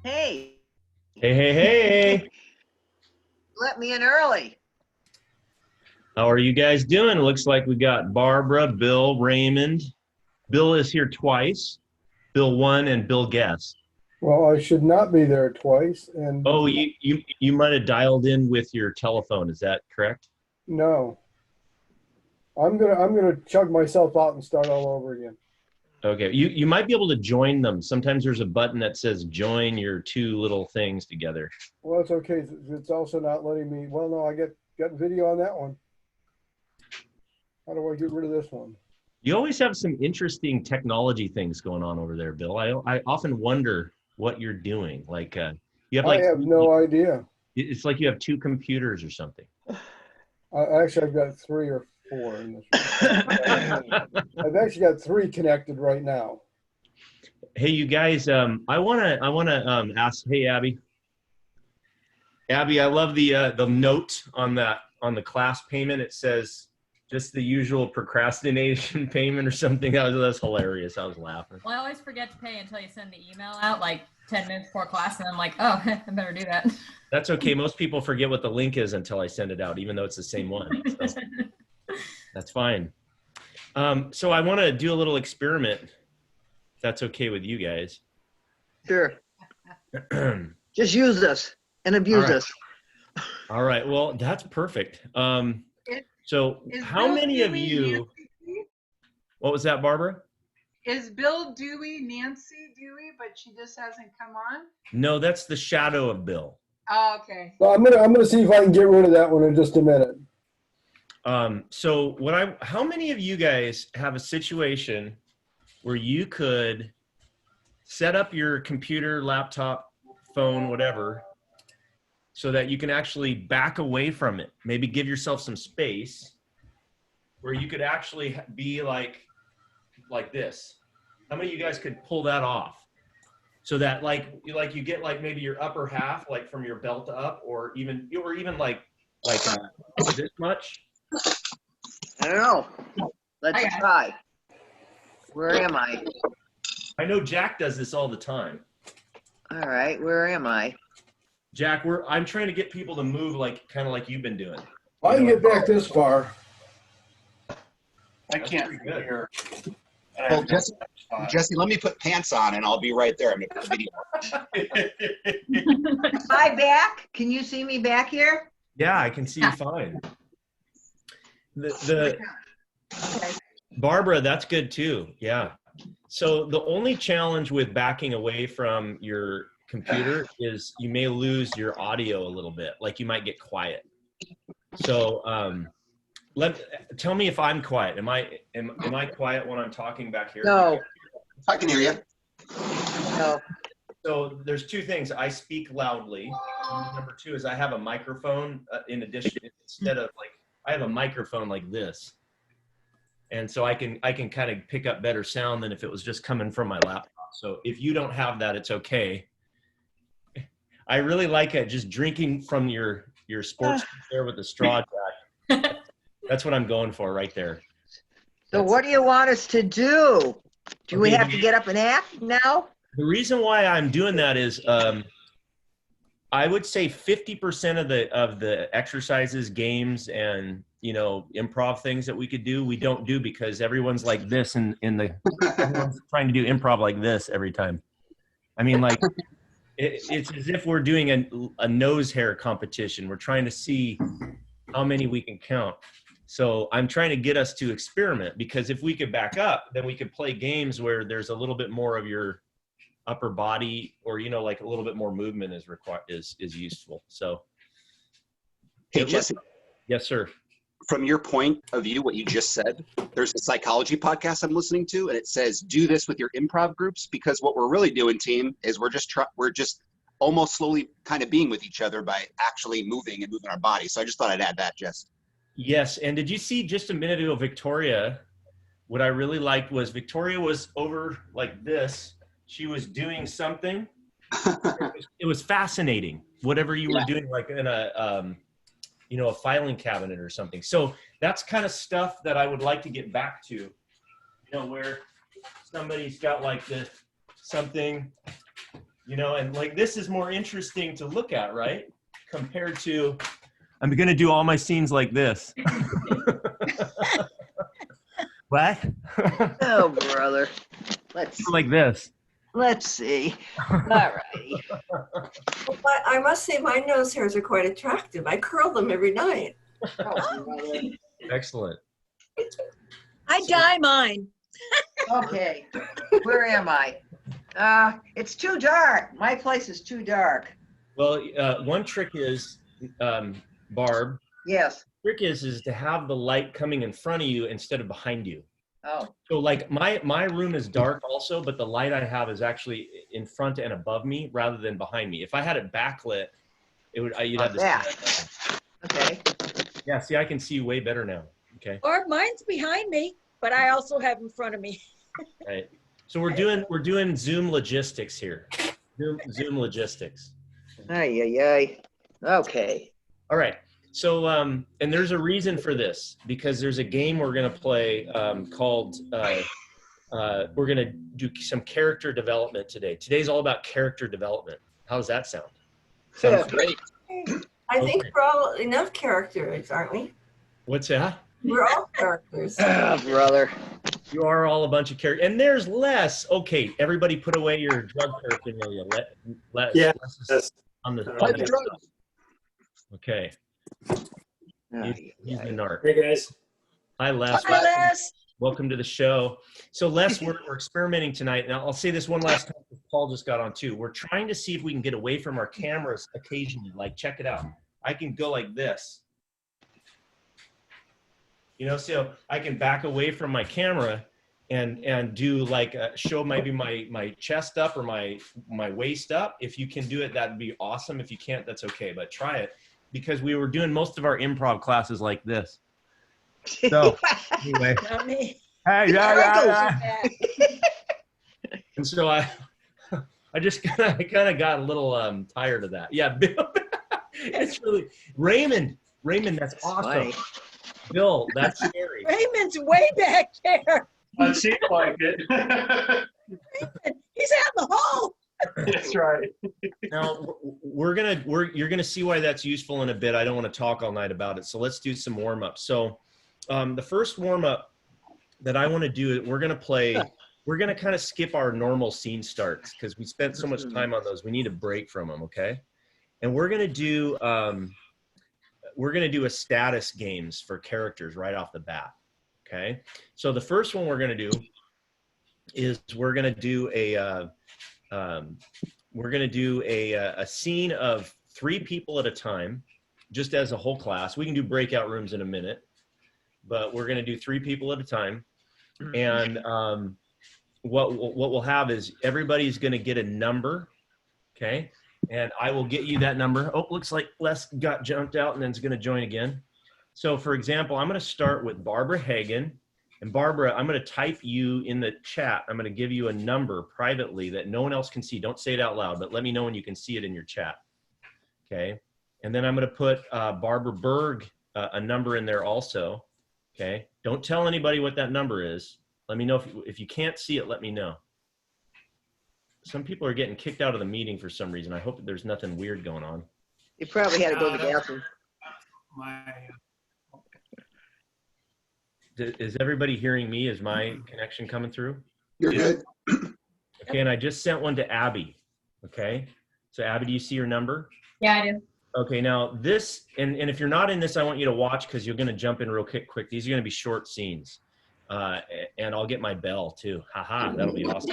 Hey, Hey, hey, hey. let me in early. How are you guys doing? Looks like we got Barbara, Bill, Raymond. Bill is here twice. Bill one and Bill guest. Well, I should not be there twice, and Oh, you might have dialed in with your telephone. Is that correct? no, I'm gonna chug myself out and start all over again. Okay. You might be able to join them. Sometimes there's a button that says join your two little things together. Well, it's okay. It's also not letting me. Well, no, I got video on that one. How do I get rid of this one? You always have some interesting technology things going on over there, Bill. I often wonder what you're doing. Like you have I have no idea. it's like you have two computers or something. Actually, I've got 3 or 4 in this one. I've actually got 3 connected right now. Hey, you guys, I wanna ask. Hey, Abby. Abby, I love the note on the class payment. It says just the usual procrastination payment or something. That's hilarious. I was laughing. Well, I always forget to pay until you send the email out like 10 minutes before class, and I'm like, oh, I better do that. That's okay. Most people forget what the link is until I send it out, even though it's the same one. So that's fine. So I want to do a little experiment, if that's okay with you guys. Sure. Just use this and abuse us. All right. Well, that's perfect. So how Bill many of Dewey you, Nancy? what was that, Barbara? Is Bill Dewey Nancy Dewey, but she just hasn't come on? No, that's the shadow of Bill. Oh, okay. So I'm gonna see if I can get rid of that one in just a minute. So how many of you guys have a situation where you could set up your computer, laptop, phone, whatever, so that you can actually back away from it? Maybe give yourself some space where you could actually be like this. How many of you guys could pull that off? So that like you get like maybe your upper half, like from your belt up, or even like this much. I don't know. Let's try. Where am I? I know Jack does this all the time. All right, where am I? Jack, I'm trying to get people to move kind of like you've been doing. I can get back this far. I can't good. hear. Well, Jesse, let me put pants on and I'll be right there. I'm going to put the video. Am I back? Can you see me back here? Yeah, I can see you fine. Okay. Barbara, that's good too. Yeah. So the only challenge with backing away from your computer is you may lose your audio a little bit. Like you might get quiet. So tell me if I'm quiet. Am I quiet when I'm talking back here? No. I can hear you. No. So there's 2 things. I speak loudly. Number 2 is I have a microphone in addition. Instead of I have a microphone like this. And so I can kind of pick up better sound than if it was just coming from my laptop. So if you don't have that, it's okay. I really like it, just drinking from your sports there with the straw, Jack. That's what I'm going for right there. So what do you want us to do? Do we have to get up and act now? The reason why I'm doing that is I would say 50% of the exercises, games, and improv things that we could do, we don't do because everyone's like this everyone's trying to do improv like this every time. I mean, it's as if we're doing a nose hair competition. We're trying to see how many we can count. So I'm trying to get us to experiment, because if we could back up, then we could play games where there's a little bit more of your upper body, or like a little bit more movement is required, is useful. So Hey, Jesse. Yes, sir. From your point of view, what you just said, there's a psychology podcast I'm listening to, and it says do this with your improv groups, because what we're really doing, team, is we're just almost slowly kind of being with each other by actually moving our body. So I just thought I'd add that, Jess. Yes, and did you see just a minute ago, Victoria? What I really liked was Victoria was over like this. She was doing something. It was fascinating. Whatever you were doing, like in a filing cabinet or something. So that's kind of stuff that I would like to get back to. Where somebody's got like something You know, and like this is more interesting to look at, right? Compared to, I'm going to do all my scenes like this. What? Oh, brother. Let's Like this. see. All righty. But I must say my nose hairs are quite attractive. I curl them every night. Oh, brother. Excellent. I dye mine. Okay, where am I? It's too dark. My place is too dark. Well, one trick is, Barb, Yes. trick is to have the light coming in front of you instead of behind you. Oh, So like my room is dark also, but the light I have is actually in front and above me rather than behind me. If I had it backlit, it would you'd have this. that. Okay. Yeah, see, I can see you way better now. Okay. Or mine's behind me, but I also have in front of me. Right. So we're doing Zoom logistics here. Zoom logistics. Ay. Okay. All right. So, and there's a reason for this, because there's a game we're going to play called, we're going to do some character development today. Today's all about character development. How does that sound? Sounds great. I think we're all enough characters, aren't we? What's that? We're all characters. Oh, brother. You are all a bunch of characters. And there's Les. Okay, everybody put away your drug paraphernalia. Let Yeah. On the, Find the drugs. okay. He's the narc. Hey guys. Hi, Les. Hi, Les. Welcome to the show. So Les, we're experimenting tonight. Now I'll say this one last time because Paul just got on too. We're trying to see if we can get away from our cameras occasionally. Like, check it out. I can go like this. You know, so I can back away from my camera and do like show maybe my chest up or my waist up. If you can do it, that'd be awesome. If you can't, that's okay. But try it, because we were doing most of our improv classes like this. So anyway, Not me. hey, Yeah. and so I just kind of got a little tired of that. Yeah, Bill, it's really Raymond, that's awesome. Funny. Bill, that's scary. Raymond's way back there. It seems like it. Raymond, he's out in the hall. That's right. Now you're gonna see why that's useful in a bit. I don't want to talk all night about it, so let's do some warm up. So the first warm up that I want to do, we're gonna kind of skip our normal scene starts because we spent so much time on those. We need a break from them, okay? And we're gonna do a status games for characters right off the bat. Okay, so the first one we're going to do is we're going to do a scene of 3 people at a time, just as a whole class. We can do breakout rooms in a minute, but we're going to do 3 people at a time. And what we'll have is everybody's going to get a number. Okay, and I will get you that number. Oh, looks like Les got jumped out and then is going to join again. So for example, I'm going to start with Barbara Hagen. And Barbara, I'm going to type you in the chat. I'm going to give you a number privately that no one else can see. Don't say it out loud, but let me know when you can see it in your chat. Okay. And then I'm going to put Barbara Berg a number in there also. Okay. Don't tell anybody what that number is. Let me know if you can't see it, let me know. Some people are getting kicked out of the meeting for some reason. I hope there's nothing weird going on. You probably had to go to the bathroom. Is everybody hearing me? Is my connection coming through? You're good. Okay, and I just sent one to Abby. Okay, so Abby, do you see your number? Yeah, I do. Okay, now this, and if you're not in this, I want you to watch because you're going to jump in real quick. These are going to be short scenes. And I'll get my bell too. Haha, that'll be awesome.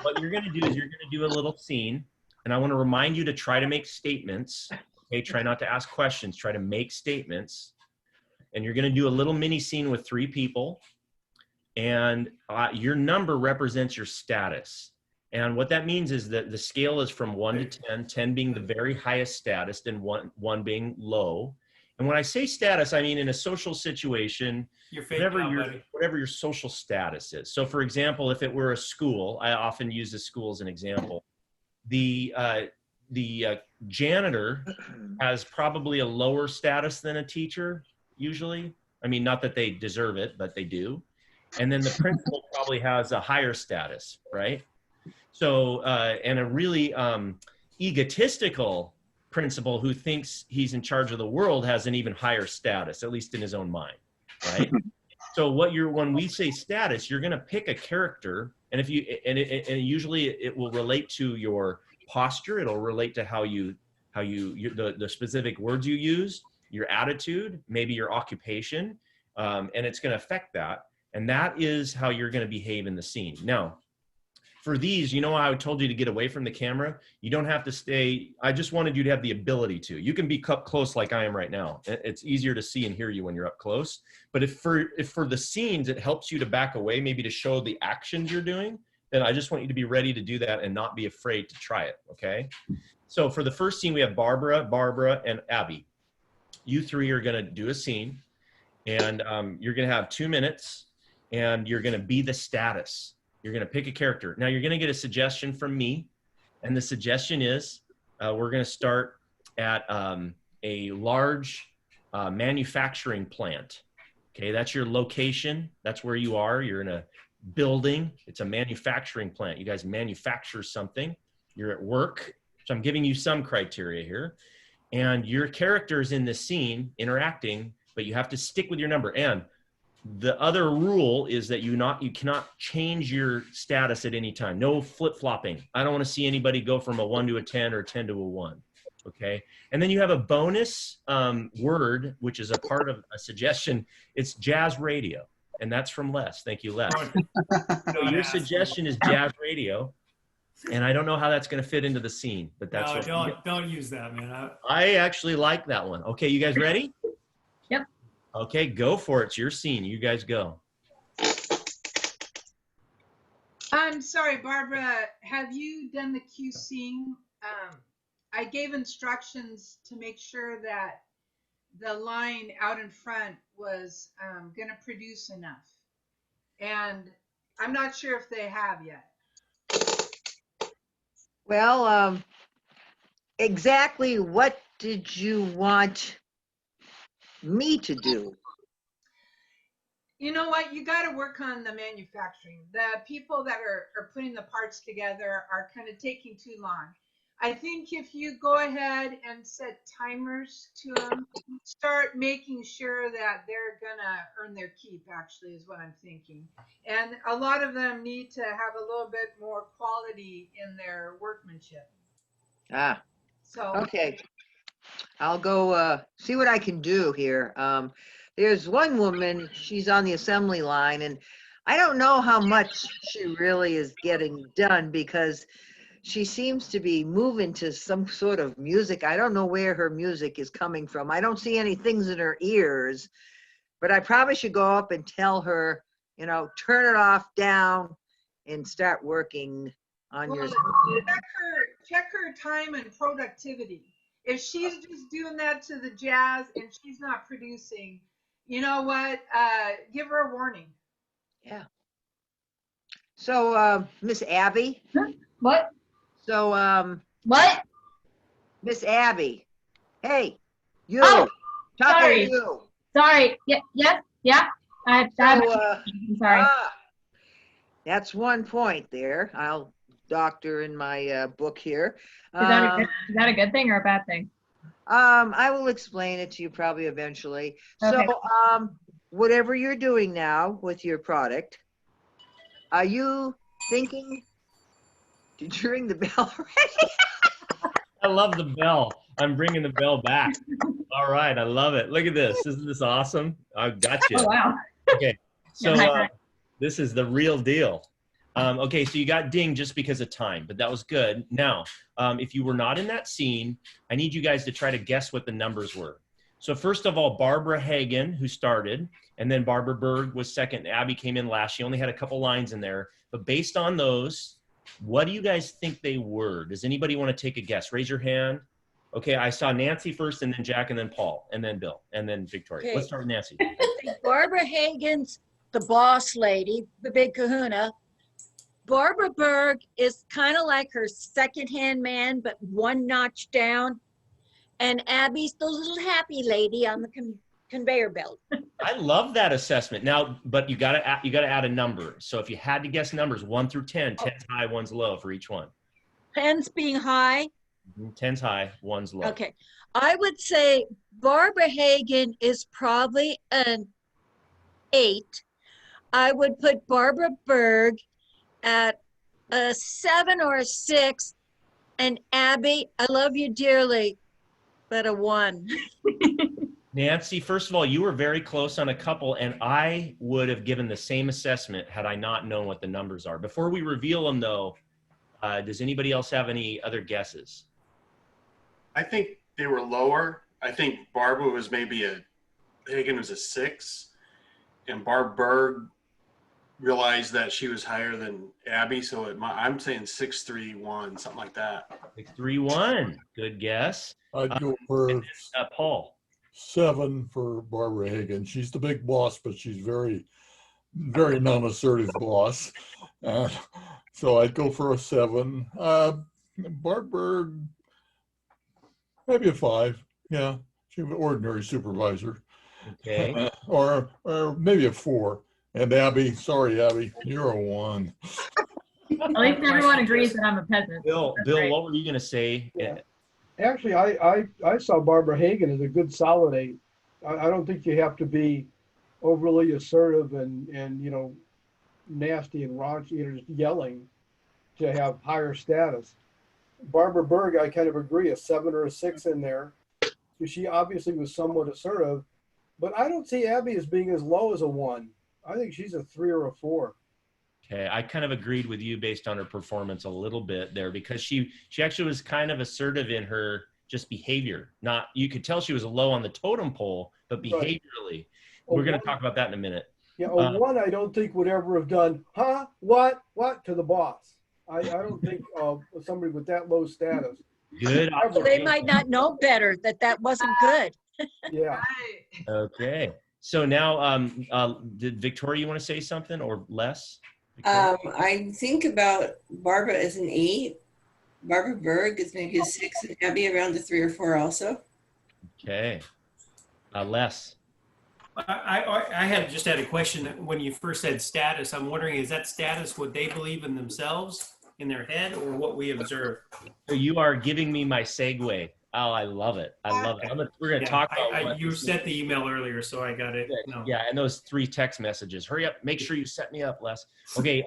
What you're going to do is you're going to do a little scene, and I want to remind you to try to make statements. Okay, try not to ask questions. Try to make statements. And you're going to do a little mini scene with 3 people, and your number represents your status. And what that means is that the scale is from 1 to 10, 10 being the very highest status, and one being low. And when I say status, I mean in a social situation, whatever your social status is. So for example, if it were a school, I often use the school as an example. The janitor has probably a lower status than a teacher, usually. I mean, not that they deserve it, but they do. And then the principal probably has a higher status, right? So, and a really egotistical principal who thinks he's in charge of the world has an even higher status, at least in his own mind, right? So when we say status, you're going to pick a character, and if you, and usually it will relate to your posture. It'll relate to the specific words you use, your attitude, maybe your occupation, and it's going to affect that. And that is how you're going to behave in the scene. Now, for these, you know, I told you to get away from the camera. You don't have to stay. I just wanted you to have the ability to. You can be up close like I am right now. It's easier to see and hear you when you're up close. But if for the scenes, it helps you to back away, maybe to show the actions you're doing, then I just want you to be ready to do that and not be afraid to try it, okay? So for the first scene, we have Barbara, and Abby. You three are gonna do a scene, and you're gonna have 2 minutes, and you're gonna be the status. You're going to pick a character. Now you're going to get a suggestion from me. And the suggestion is we're going to start at a large manufacturing plant. Okay, that's your location. That's where you are. You're in a building. It's a manufacturing plant. You guys manufacture something. You're at work. So I'm giving you some criteria here. And your character's in the scene interacting, but you have to stick with your number. And the other rule is that you cannot change your status at any time. No flip-flopping. I don't want to see anybody go from a 1 to a 10 or a 10 to a 1. Okay. And then you have a bonus word, which is a part of a suggestion. It's jazz radio. And that's from Les. Thank you, Les. So your suggestion is jazz radio. And I don't know how that's going to fit into the scene, but that's don't use that, man. I actually like that one. Okay, you guys ready? Yep. Okay, go for it. It's your scene. You guys go. I'm sorry, Barbara, have you done the QCing? I gave instructions to make sure that the line out in front was going to produce enough. And I'm not sure if they have yet. Well, exactly what did you want me to do? You know what? You got to work on the manufacturing. The people that are putting the parts together are kind of taking too long. I think if you go ahead and set timers to them, start making sure that they're gonna earn their keep, actually, is what I'm thinking. And a lot of them need to have a little bit more quality in their workmanship. Ah, So okay. I'll go see what I can do here. There's one woman, she's on the assembly line, and I don't know how much she really is getting done because she seems to be moving to some sort of music. I don't know where her music is coming from. I don't see any things in her ears, but I probably should go up and tell her, you know, turn it off, down, and start working on your. Check her time and productivity. If she's just doing that to the jazz and she's not producing, you know what? Give her a warning. Yeah. So, Miss Abby. What? So, What? Miss Abby. Hey, you. Oh, Talking sorry. to you. Sorry. Yeah. I'm sorry. That's one point there. I'll doctor in my book here. Is that a good thing or a bad thing? I will explain it to you probably eventually. Okay. So, whatever you're doing now with your product, are you thinking? Did you ring the bell already? I love the bell. I'm bringing the bell back. All right, I love it. Look at this. Isn't this awesome? I got you. Oh, wow. Okay, so this is the real deal. Okay, so you got dinged just because of time, but that was good. Now, if you were not in that scene, I need you guys to try to guess what the numbers were. So first of all, Barbara Hagen, who started, and then Barbara Berg was second. Abby came in last. She only had a couple lines in there. But based on those, what do you guys think they were? Does anybody want to take a guess? Raise your hand. Okay, I saw Nancy first, and then Jack, and then Paul, and then Bill, and then Victoria. Okay. Let's start with Nancy. Barbara Hagen's the boss lady, the big kahuna. Barbara Berg is kind of like her second-hand man, but one notch down. And Abby's the little happy lady on the conveyor belt. I love that assessment. Now, but you gotta add a number. So if you had to guess numbers, 1 through 10, 10's high, 1's low for each one. 10's being high. 10's high, 1's low. Okay. I would say Barbara Hagen is probably an 8. I would put Barbara Berg at a 7 or a 6. And Abby, I love you dearly, but a 1. Nancy, first of all, you were very close on a couple, and I would have given the same assessment had I not known what the numbers are. Before we reveal them, though, does anybody else have any other guesses? I think they were lower. I think Barbara was maybe Hagen was a 6, and Barb Berg realized that she was higher than Abby, so I'm saying 6-3-1, something like that. 6-3-1. Good guess. I'd go for Paul. 7 for Barbara Hagen. She's the big boss, but she's very, very non-assertive boss. So I'd go for a 7. Barb Berg, maybe a 5. Yeah, she's an ordinary supervisor. Okay. Or maybe a 4. And Abby, sorry, Abby, you're a 1. At least everyone agrees that I'm a peasant. Bill, That's great. what were you going to say? Yeah. Actually, I saw Barbara Hagen as a good solid 8. I don't think you have to be overly assertive and nasty and raunchy, just yelling to have higher status. Barbara Berg, I kind of agree, a 7 or a 6 in there. She obviously was somewhat assertive, but I don't see Abby as being as low as a 1. I think she's a 3 or a 4. Okay, I kind of agreed with you based on her performance a little bit there, because she actually was kind of assertive in her just behavior. Not, you could tell she was low on the totem pole, but behaviorally. Right. We're going to talk about that in a minute. Yeah, a 1 I don't think would ever have done, huh, what to the boss. I don't think somebody with that low status. Good. They might not know better that wasn't good. Yeah. Okay. So now, did Victoria, you want to say something, or Les? Victoria? I think about Barbara as an 8. Barbara Berg is maybe a 6, and Abby around a 3 or 4 also. Okay. Les? I had a question. When you first said status, I'm wondering, is that status what they believe in themselves, in their head, or what we observe? So you are giving me my segue. Oh, I love it. I love it. We're going to talk about you sent the email earlier, so I got it. No. Yeah, and those 3 text messages. Hurry up. Make sure you set me up, Les. Okay,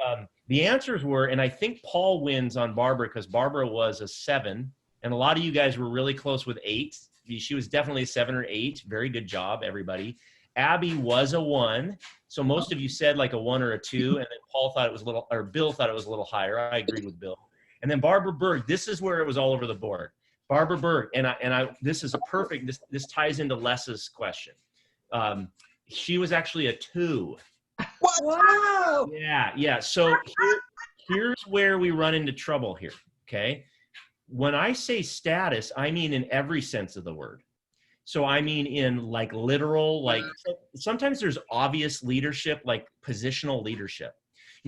the answers were, and I think Paul wins on Barbara because Barbara was a 7, and a lot of you guys were really close with 8. She was definitely a 7 or 8. Very good job, everybody. Abby was a 1. So most of you said like a 1 or a 2, and then Paul thought it was a little, or Bill thought it was a little higher. I agreed with Bill. And then Barbara Berg, this is where it was all over the board. Barbara Berg, and this is a perfect, this ties into Les's question. She was actually a 2. What? Wow. Yeah. So here's where we run into trouble here, okay? When I say status, I mean in every sense of the word. So I mean in like literal, like sometimes there's obvious leadership, like positional leadership.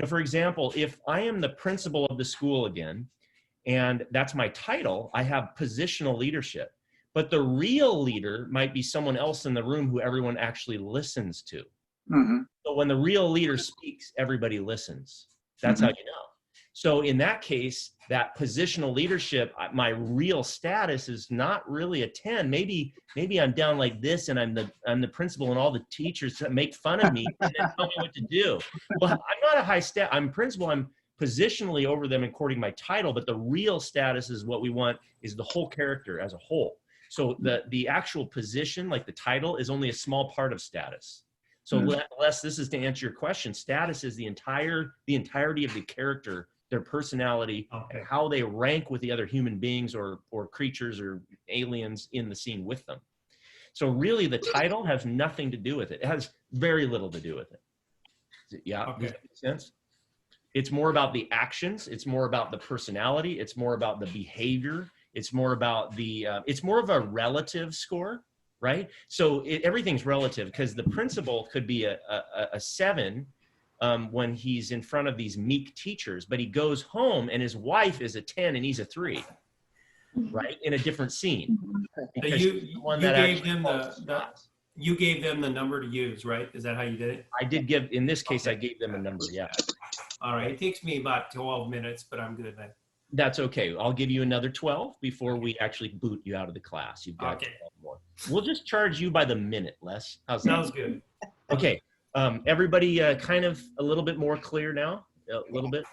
For example, if I am the principal of the school again, and that's my title, I have positional leadership. But the real leader might be someone else in the room who everyone actually listens to. Mm-hmm. So when the real leader speaks, everybody listens. That's how you know. So in that case, that positional leadership, my real status is not really a 10. Maybe I'm down like this, and I'm the principal, and all the teachers make fun of me and then tell me what to do. Well, I'm not a high stat. I'm principal. I'm positionally over them according to my title, but the real status is what we want is the whole character as a whole. So the actual position, like the title, is only a small part of status. So Les, this is to answer your question. Status is the entirety of the character, their personality, and how they rank with the other human beings or creatures or aliens in the scene with them. So really the title has nothing to do with it. It has very little to do with it. Yeah, does that make sense? It's more about the actions. It's more about the personality. It's more about the behavior. It's more about it's more of a relative score, right? So everything's relative because the principal could be a 7 when he's in front of these meek teachers, but he goes home and his wife is a 10 and he's a 3, right? In a different scene. So you gave them You gave them the number to use, right? Is that how you did it? I did give, in this case, I gave them a number, yeah. All right. It takes me about 12 minutes, but I'm good then. That's okay. I'll give you another 12 before we actually boot you out of the class. You've got 12 more. We'll just charge you by the minute, Les. How's that? Sounds good. Okay. Everybody kind of a little bit more clear now? A little bit?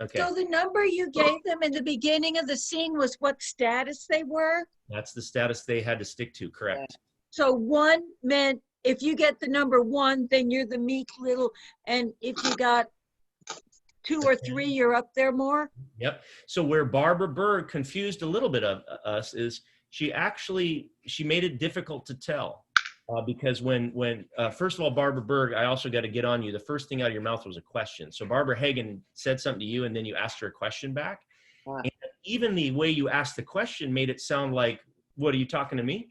Okay. So the number you gave them in the beginning of the scene was what status they were? That's the status they had to stick to, correct? So 1 meant if you get the number 1, then you're the meek little, and if you got 2 or 3, you're up there more? Yep. So where Barbara Berg confused a little bit of us is she made it difficult to tell. Because when first of all, Barbara Berg, I also got to get on you. The first thing out of your mouth was a question. So Barbara Hagen said something to you, and then you asked her a question back. And even the way you asked the question made it sound like, what, are you talking to me?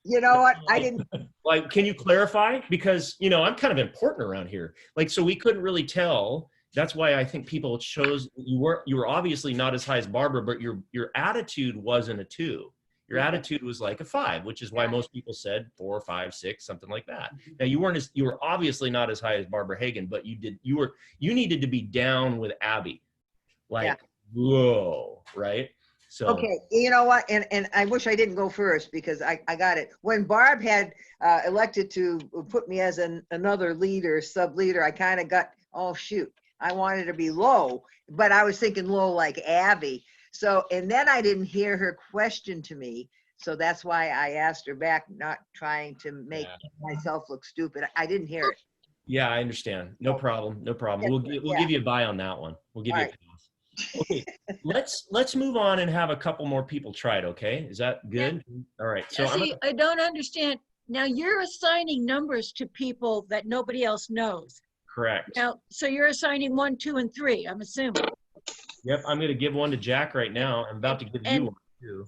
You know what? I didn't. Like, can you clarify? Because, you know, I'm kind of important around here. Like, so we couldn't really tell. That's why I think people chose, you were obviously not as high as Barbara, but your attitude wasn't a 2. Your attitude was like a 5, which is why most people said 4, 5, 6, something like that. Now you were obviously not as high as Barbara Hagen, but you needed to be down with Abby. Like, whoa, right? So okay, you know what? And I wish I didn't go first because I got it. When Barb had elected to put me as another leader, sub-leader, I kind of got, oh shoot, I wanted to be low, but I was thinking low like Abby. So, and then I didn't hear her question to me. So that's why I asked her back, not trying to make myself look stupid. I didn't hear it. yeah, I understand. No problem. No problem. We'll give you a bye on that one. We'll give you a pass. Okay, let's move on and have a couple more people try it. Okay, is that good? All right. So See, I don't understand. Now you're assigning numbers to people that nobody else knows. correct. Now, so you're assigning 1, 2, and 3, I'm assuming. Yep, I'm going to give one to Jack right now. I'm about to give you one too.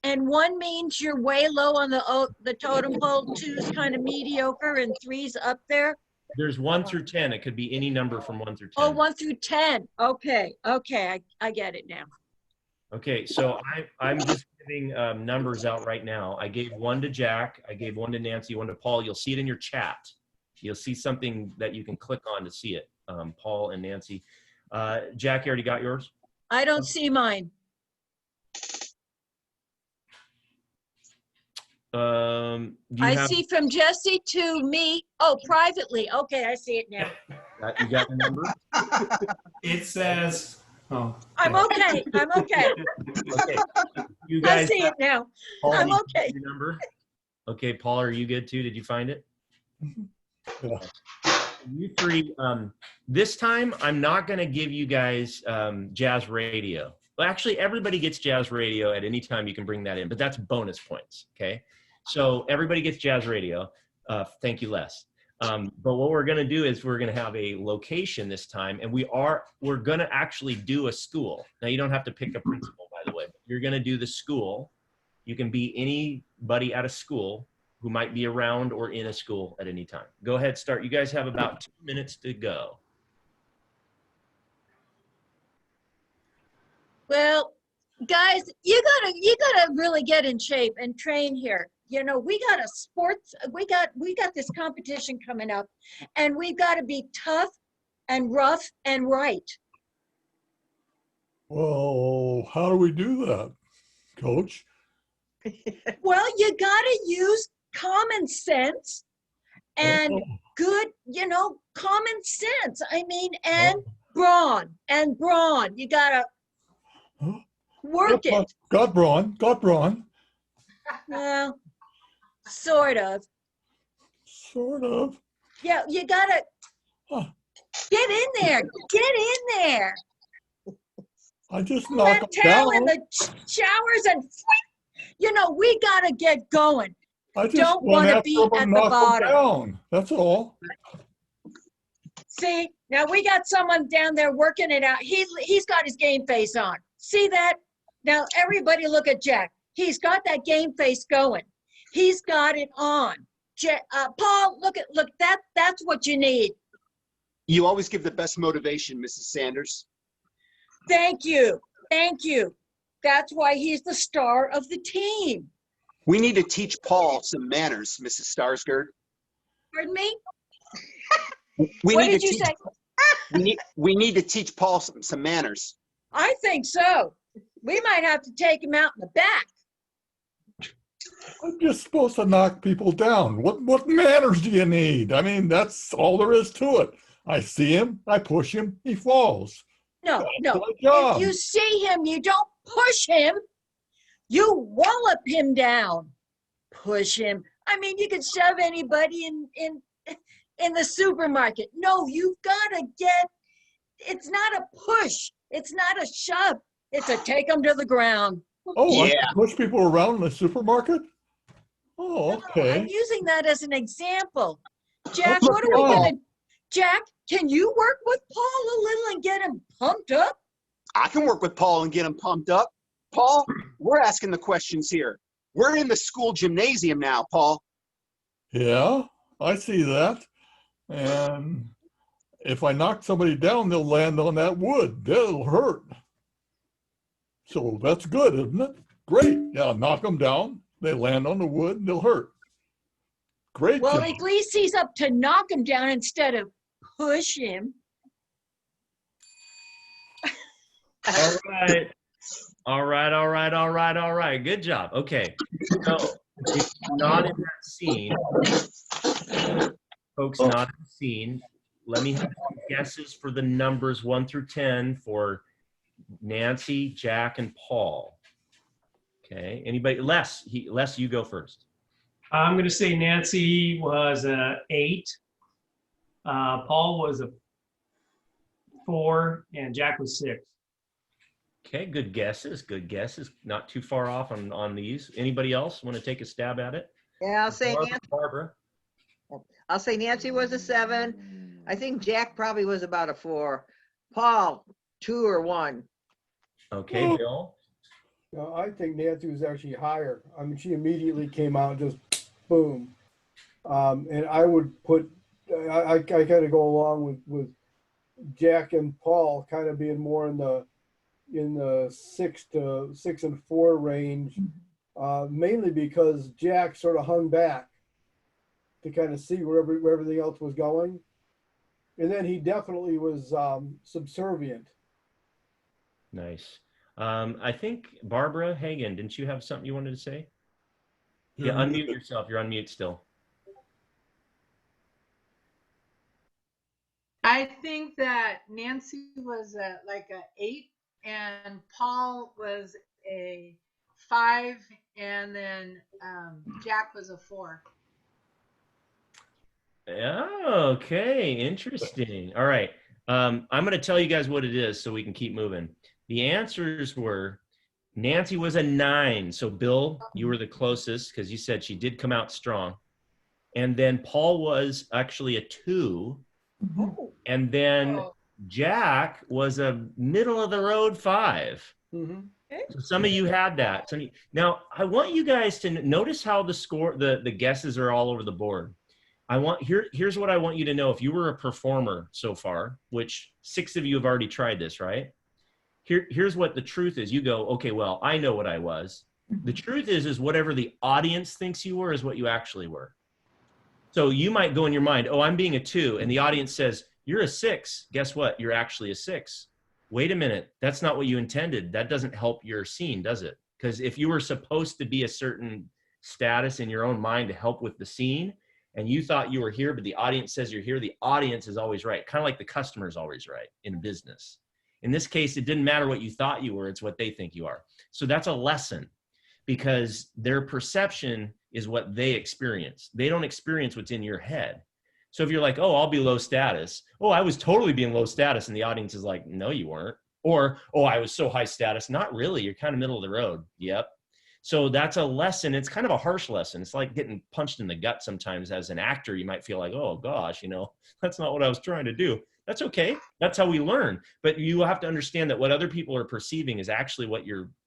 And 1 means you're way low on the totem pole, 2's kind of mediocre, and 3's up there. There's 1 through 10. It could be any number from 1 through 10. Oh, 1 through 10. Okay, I get it now. Okay, so I'm just giving numbers out right now. I gave 1 to Jack. I gave 1 to Nancy, 1 to Paul. You'll see it in your chat. You'll see something that you can click on to see it. Paul and Nancy. Jack, you already got yours? I don't see mine. I see from Jesse to me. Oh, privately. Okay, I see it now. You got the number? It says, oh. I'm okay. I'm okay. Okay. You guys, I see it now. Paul, I'm you okay. got your number? Okay, Paul, are you good too? Did you find it? Yeah. You 3, this time I'm not going to give you guys jazz radio. Well, actually, everybody gets jazz radio at any time. You can bring that in, but that's bonus points, okay? So everybody gets jazz radio. Thank you, Les. But what we're going to do is we're going to have a location this time, and we're going to actually do a school. Now, you don't have to pick a principal, by the way. You're going to do the school. You can be anybody at a school who might be around or in a school at any time. Go ahead, start. You guys have about 2 minutes to go. Well, guys, you gotta really get in shape and train here. You know, we got this competition coming up, and we've got to be tough and rough and right. Well, how do we do that, Coach? Well, you gotta use common sense and good, common sense. I mean, and brawn. You gotta work it. Got brawn. Well, sort of. Sort of. Yeah, you gotta get in there. I just knock them Tail down. in the showers and we gotta get going. I just don't want to be at the bottom. Down. That's all. See, now we got someone down there working it out. He's got his game face on. See that? Now everybody look at Jack. He's got that game face going. He's got it on. Paul, look, that's what you need. You always give the best motivation, Mrs. Sanders. Thank you. That's why he's the star of the team. We need to teach Paul some manners, Mrs. Starsgard. Pardon me? We What need did to you teach, say? we need to teach Paul some manners. I think so. We might have to take him out in the back. I'm just supposed to knock people down. What manners do you need? I mean, that's all there is to it. I see him, I push him, he falls. No, That's no. my job. If you see him, you don't push him. You wallop him down. Push him. I mean, you could shove anybody in the supermarket. No, you've got to get, it's not a push. It's not a shove. It's a take them to the ground. Oh, I Yeah. can push people around in the supermarket? Oh, I'm okay. using that as an example. Jack, Look, what are we Paul. gonna, Jack, can you work with Paul a little and get him pumped up? I can work with Paul and get him pumped up. Paul, we're asking the questions here. We're in the school gymnasium now, Paul. Yeah, I see that. And if I knock somebody down, they'll land on that wood. That'll hurt. So that's good, isn't it? Great. Yeah, knock them down. They land on the wood, they'll hurt. Great Well, job. at least he's up to knock him down instead of push him. All right. All right, all right, all right, all right. Good job. Okay. So if you're not in that scene, folks not in the scene, let me have some guesses for the numbers 1 through 10 for Nancy, Jack, and Paul. Okay. Anybody? Les, you go first. I'm going to say Nancy was a 8. Paul was a 4, and Jack was 6. Okay, good guesses. Good guesses. Not too far off on these. Anybody else want to take a stab at it? Yeah, Barbara. I'll say Nancy was a 7. I think Jack probably was about a 4. Paul, 2 or 1. Okay, Bill. No, I think Nancy was actually higher. I mean, she immediately came out, just boom. And I would put, I kind of go along with Jack and Paul kind of being more in the 6 and 4 range, mainly because Jack sort of hung back to kind of see where everything else was going. And then he definitely was subservient. Nice. I think Barbara Hagen, didn't you have something you wanted to say? Yeah, unmute yourself. You're on mute still. I think that Nancy was like a 8 and Paul was a 5 and then Jack was a 4. Okay, interesting. All right. I'm going to tell you guys what it is so we can keep moving. The answers were Nancy was a 9. So Bill, you were the closest because you said she did come out strong. And then Paul was actually a 2. And then Jack was a middle of the road 5. So some of you had that. Now I want you guys to notice how the guesses are all over the board. Here's what I want you to know. If you were a performer so far, which 6 of you have already tried this, right? Here's what the truth is. You go, okay, well, I know what I was. The truth is whatever the audience thinks you were is what you actually were. So you might go in your mind, oh, I'm being a 2, and the audience says, you're a 6. Guess what? You're actually a 6. Wait a minute. That's not what you intended. That doesn't help your scene, does it? Because if you were supposed to be a certain status in your own mind to help with the scene, and you thought you were here, but the audience says you're here, the audience is always right. Kind of like the customer is always right in business. In this case, it didn't matter what you thought you were, it's what they think you are. So that's a lesson because their perception is what they experience. They don't experience what's in your head. So if you're like, oh, I'll be low status. Oh, I was totally being low status. And the audience is like, no, you weren't. Or, oh, I was so high status. Not really. You're kind of middle of the road. Yep. So that's a lesson. It's kind of a harsh lesson. It's like getting punched in the gut sometimes. As an actor, you might feel like, oh gosh, that's not what I was trying to do. That's okay. That's how we learn. But you have to understand that what other people are perceiving is actually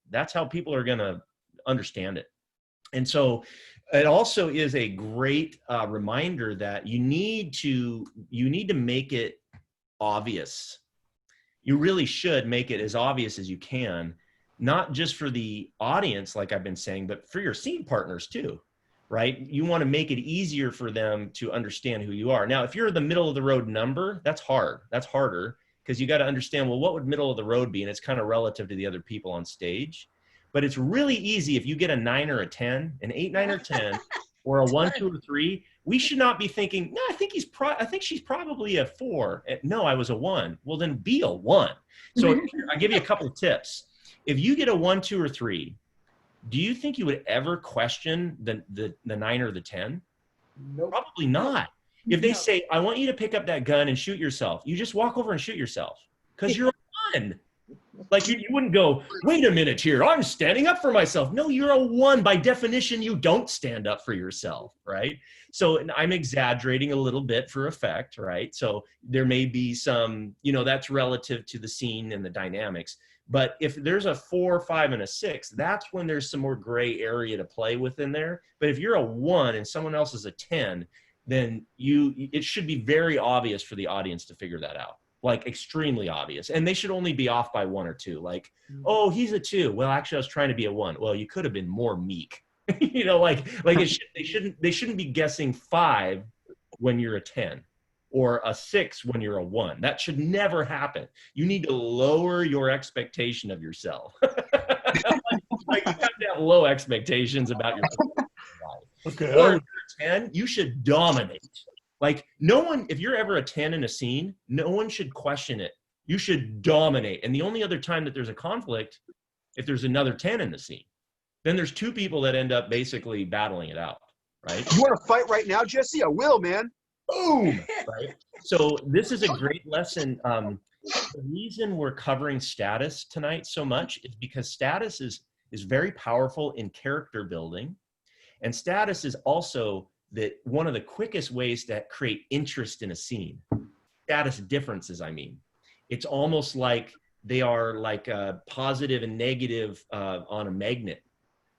that's how people are going to understand it. And so it also is a great reminder that you need to make it obvious. You really should make it as obvious as you can not just for the audience, like I've been saying, but for your scene partners too, right? You want to make it easier for them to understand who you are. Now, if you're the middle of the road number, that's hard. That's harder because you got to understand, well, what would middle of the road be? And it's kind of relative to the other people on stage. But it's really easy if you get a 9 or a 10, an 8, 9, or 10, or a 1, 2, or 3. We should not be thinking, no, I think she's probably a 4. No, I was a 1. Well, then be a 1. So I'll give you a couple of tips. If you get a 1, 2, or 3, do you think you would ever question the 9 or the 10? Nope. Probably not. If they say, I want you to pick up that gun and shoot yourself, you just walk over and shoot yourself because you're a 1. Like you wouldn't go, wait a minute here, I'm standing up for myself. No, you're a 1. By definition, you don't stand up for yourself, right? So I'm exaggerating a little bit for effect, right? So there may be some, that's relative to the scene and the dynamics. But if there's a 4, 5, and a 6, that's when there's some more gray area to play within there. But if you're a 1 and someone else is a 10, then it should be very obvious for the audience to figure that out. Like extremely obvious. And they should only be off by 1 or 2. Like, oh, he's a 2. Well, actually, I was trying to be a 1. Well, you could have been more meek. They shouldn't be guessing 5 when you're a 10 or a 6 when you're a 1. That should never happen. You need to lower your expectation of yourself. like you have to have low expectations about yourself. Okay. Or if you're a 10, you should dominate. Like no one, if you're ever a 10 in a scene, no one should question it. You should dominate. And the only other time that there's a conflict, if there's another 10 in the scene, then there's 2 people that end up basically battling it out, right? You want to fight right now, Jesse? I will, man. Boom! Right? So this is a great lesson. The reason we're covering status tonight so much is because status is very powerful in character building. And status is also one of the quickest ways to create interest in a scene. Status differences, I mean. It's almost like they are like a positive and negative on a magnet,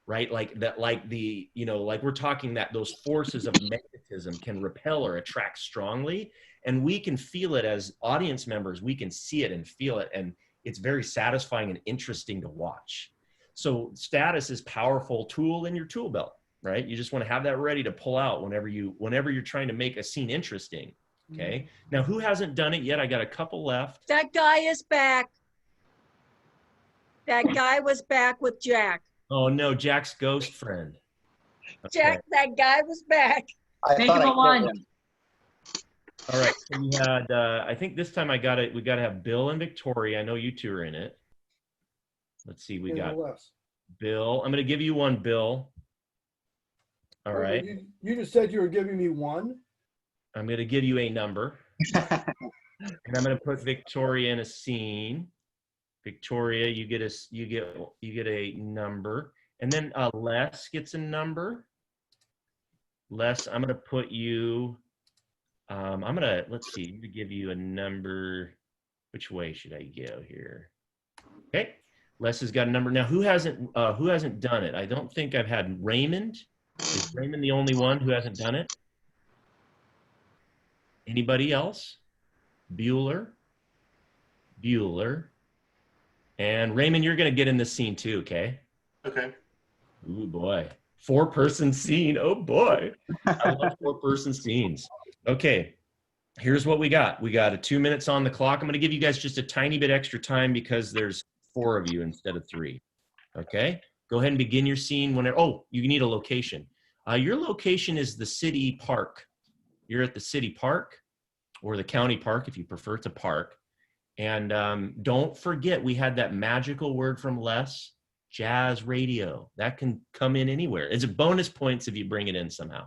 right? Like that, like we're talking that those forces of magnetism can repel or attract strongly. And we can feel it as audience members. We can see it and feel it. And it's very satisfying and interesting to watch. So status is a powerful tool in your tool belt. Right? You just want to have that ready to pull out whenever you're trying to make a scene interesting. Okay. Now, who hasn't done it yet? I got a couple left. That guy is back. That guy was back with Jack. Oh no, Jack's ghost friend. Okay. Jack, that guy was back. Make him a 1. All right. So we had, I think this time we got to have Bill and Victoria. I know you 2 are in it. Let's see. We got Bill. I'm going to give you 1, Bill. All right. You just said you were giving me 1. I'm going to give you a number. And I'm going to put Victoria in a scene. Victoria, you get a number. And then Les gets a number. Les, I'm going to put you let's see, to give you a number. Which way should I go here? Okay. Les has got a number. Now, who hasn't done it? I don't think I've had Raymond. Is Raymond the only one who hasn't done it? Anybody else? Bueller. And Raymond, you're going to get in this scene too, okay? Okay. Ooh, boy. 4-person scene. Oh, boy. I love 4-person scenes. Okay. Here's what we got. We got 2 minutes on the clock. I'm going to give you guys just a tiny bit extra time because there's 4 of you instead of 3. Okay? Go ahead and begin your scene whenever. Oh, you need a location. Your location is the city park. You're at the city park or the county park if you prefer. It's a park. And don't forget, we had that magical word from Les, jazz radio. That can come in anywhere. It's a bonus points if you bring it in somehow.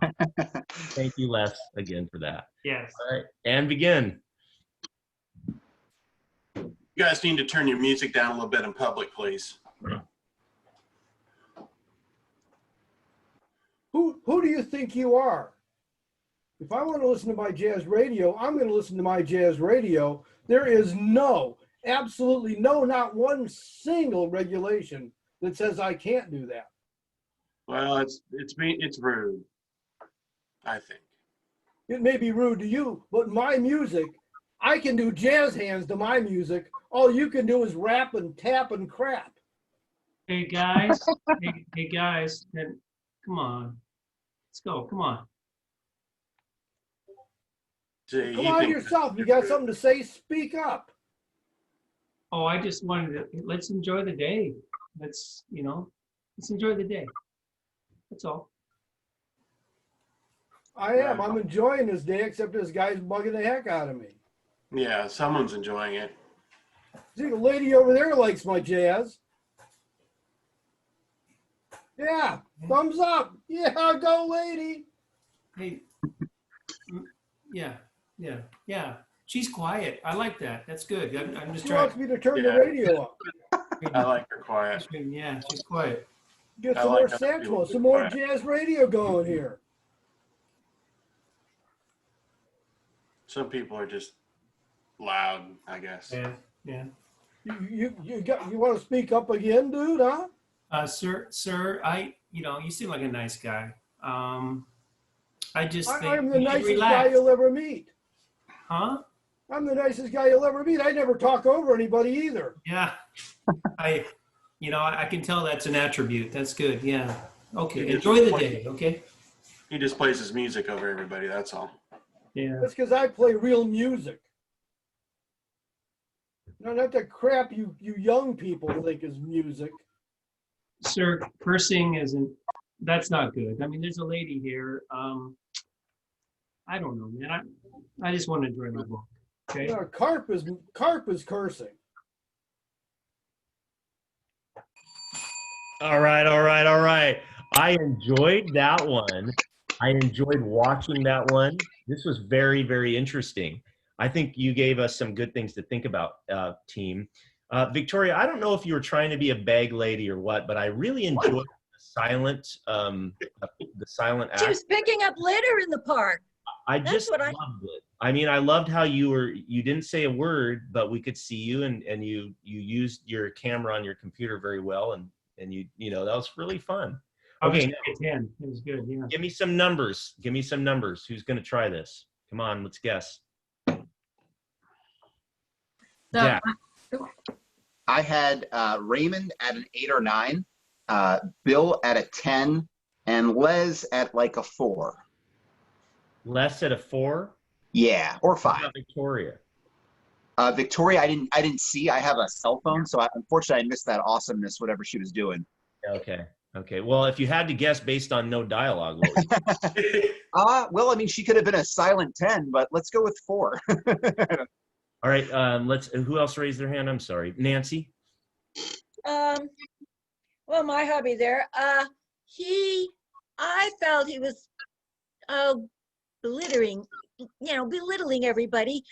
Thank you, Les, again for that. Yes. All right, and begin. You guys need to turn your music down a little bit in public, please. Who do you think you are? If I want to listen to my jazz radio, I'm going to listen to my jazz radio. There is absolutely no, not one single regulation that says I can't do that. Well, it's rude, I think. It may be rude to you, but my music, I can do jazz hands to my music. All you can do is rap and tap and crap. Hey guys, hey guys, come on, let's go. Come on. Come on yourself. You got something to say? Speak up. Oh, I just wanted to, let's enjoy the day. Let's enjoy the day. That's all. I am. I'm enjoying this day, except this guy's bugging the heck out of me. Yeah, someone's enjoying it. See, the lady over there likes my jazz. Yeah, thumbs up. Yeah, go lady. Hey, yeah. She's quiet. I like that. That's good. I'm just She trying. wants me to turn the radio up. I like her quiet. Yeah, she's quiet. Get I some like more other people Satchmo, to some be more quiet. jazz radio going here. Some people are just loud, I guess. Yeah. You want to speak up again, dude? Huh? Sir, you seem like a nice guy. I just think I'm the you should nicest guy relax. you'll ever meet. Huh? I'm the nicest guy you'll ever meet. I never talk over anybody either. Yeah. I can tell that's an attribute. That's good. Yeah. Okay. Enjoy the day. Okay. He just plays his music over everybody. That's all. Yeah. That's because I play real music. No, not the crap you young people think is music. Sir, cursing that's not good. I mean, there's a lady here. I don't know, man. I just want to enjoy my book. Okay. No, carp is cursing. All right. I enjoyed that one. I enjoyed watching that one. This was very, very interesting. I think you gave us some good things to think about, team. Victoria, I don't know if you were trying to be a bag lady or what, but I really enjoyed the silent act. She was picking up litter in the park. I just loved it. I mean, I loved how you didn't say a word, but we could see you, and you used your camera on your computer very well, and that was really fun. Okay, now, 10. It was good. Yeah. give me some numbers. Who's going to try this? Come on, let's guess. Jack. I had Raymond at an 8 or 9, Bill at a 10, and Les at like a 4. Les at a 4? Yeah, or 5. What about Victoria? Victoria, I didn't see. I have a cell phone, so unfortunately I missed that awesomeness, whatever she was doing. Okay. Well, if you had to guess based on no dialogue, what would you well, I mean, she could have been a silent 10, but let's go with 4. All right, who else raised their hand? I'm sorry. Nancy? Well, my hubby there, I felt he was belittling everybody.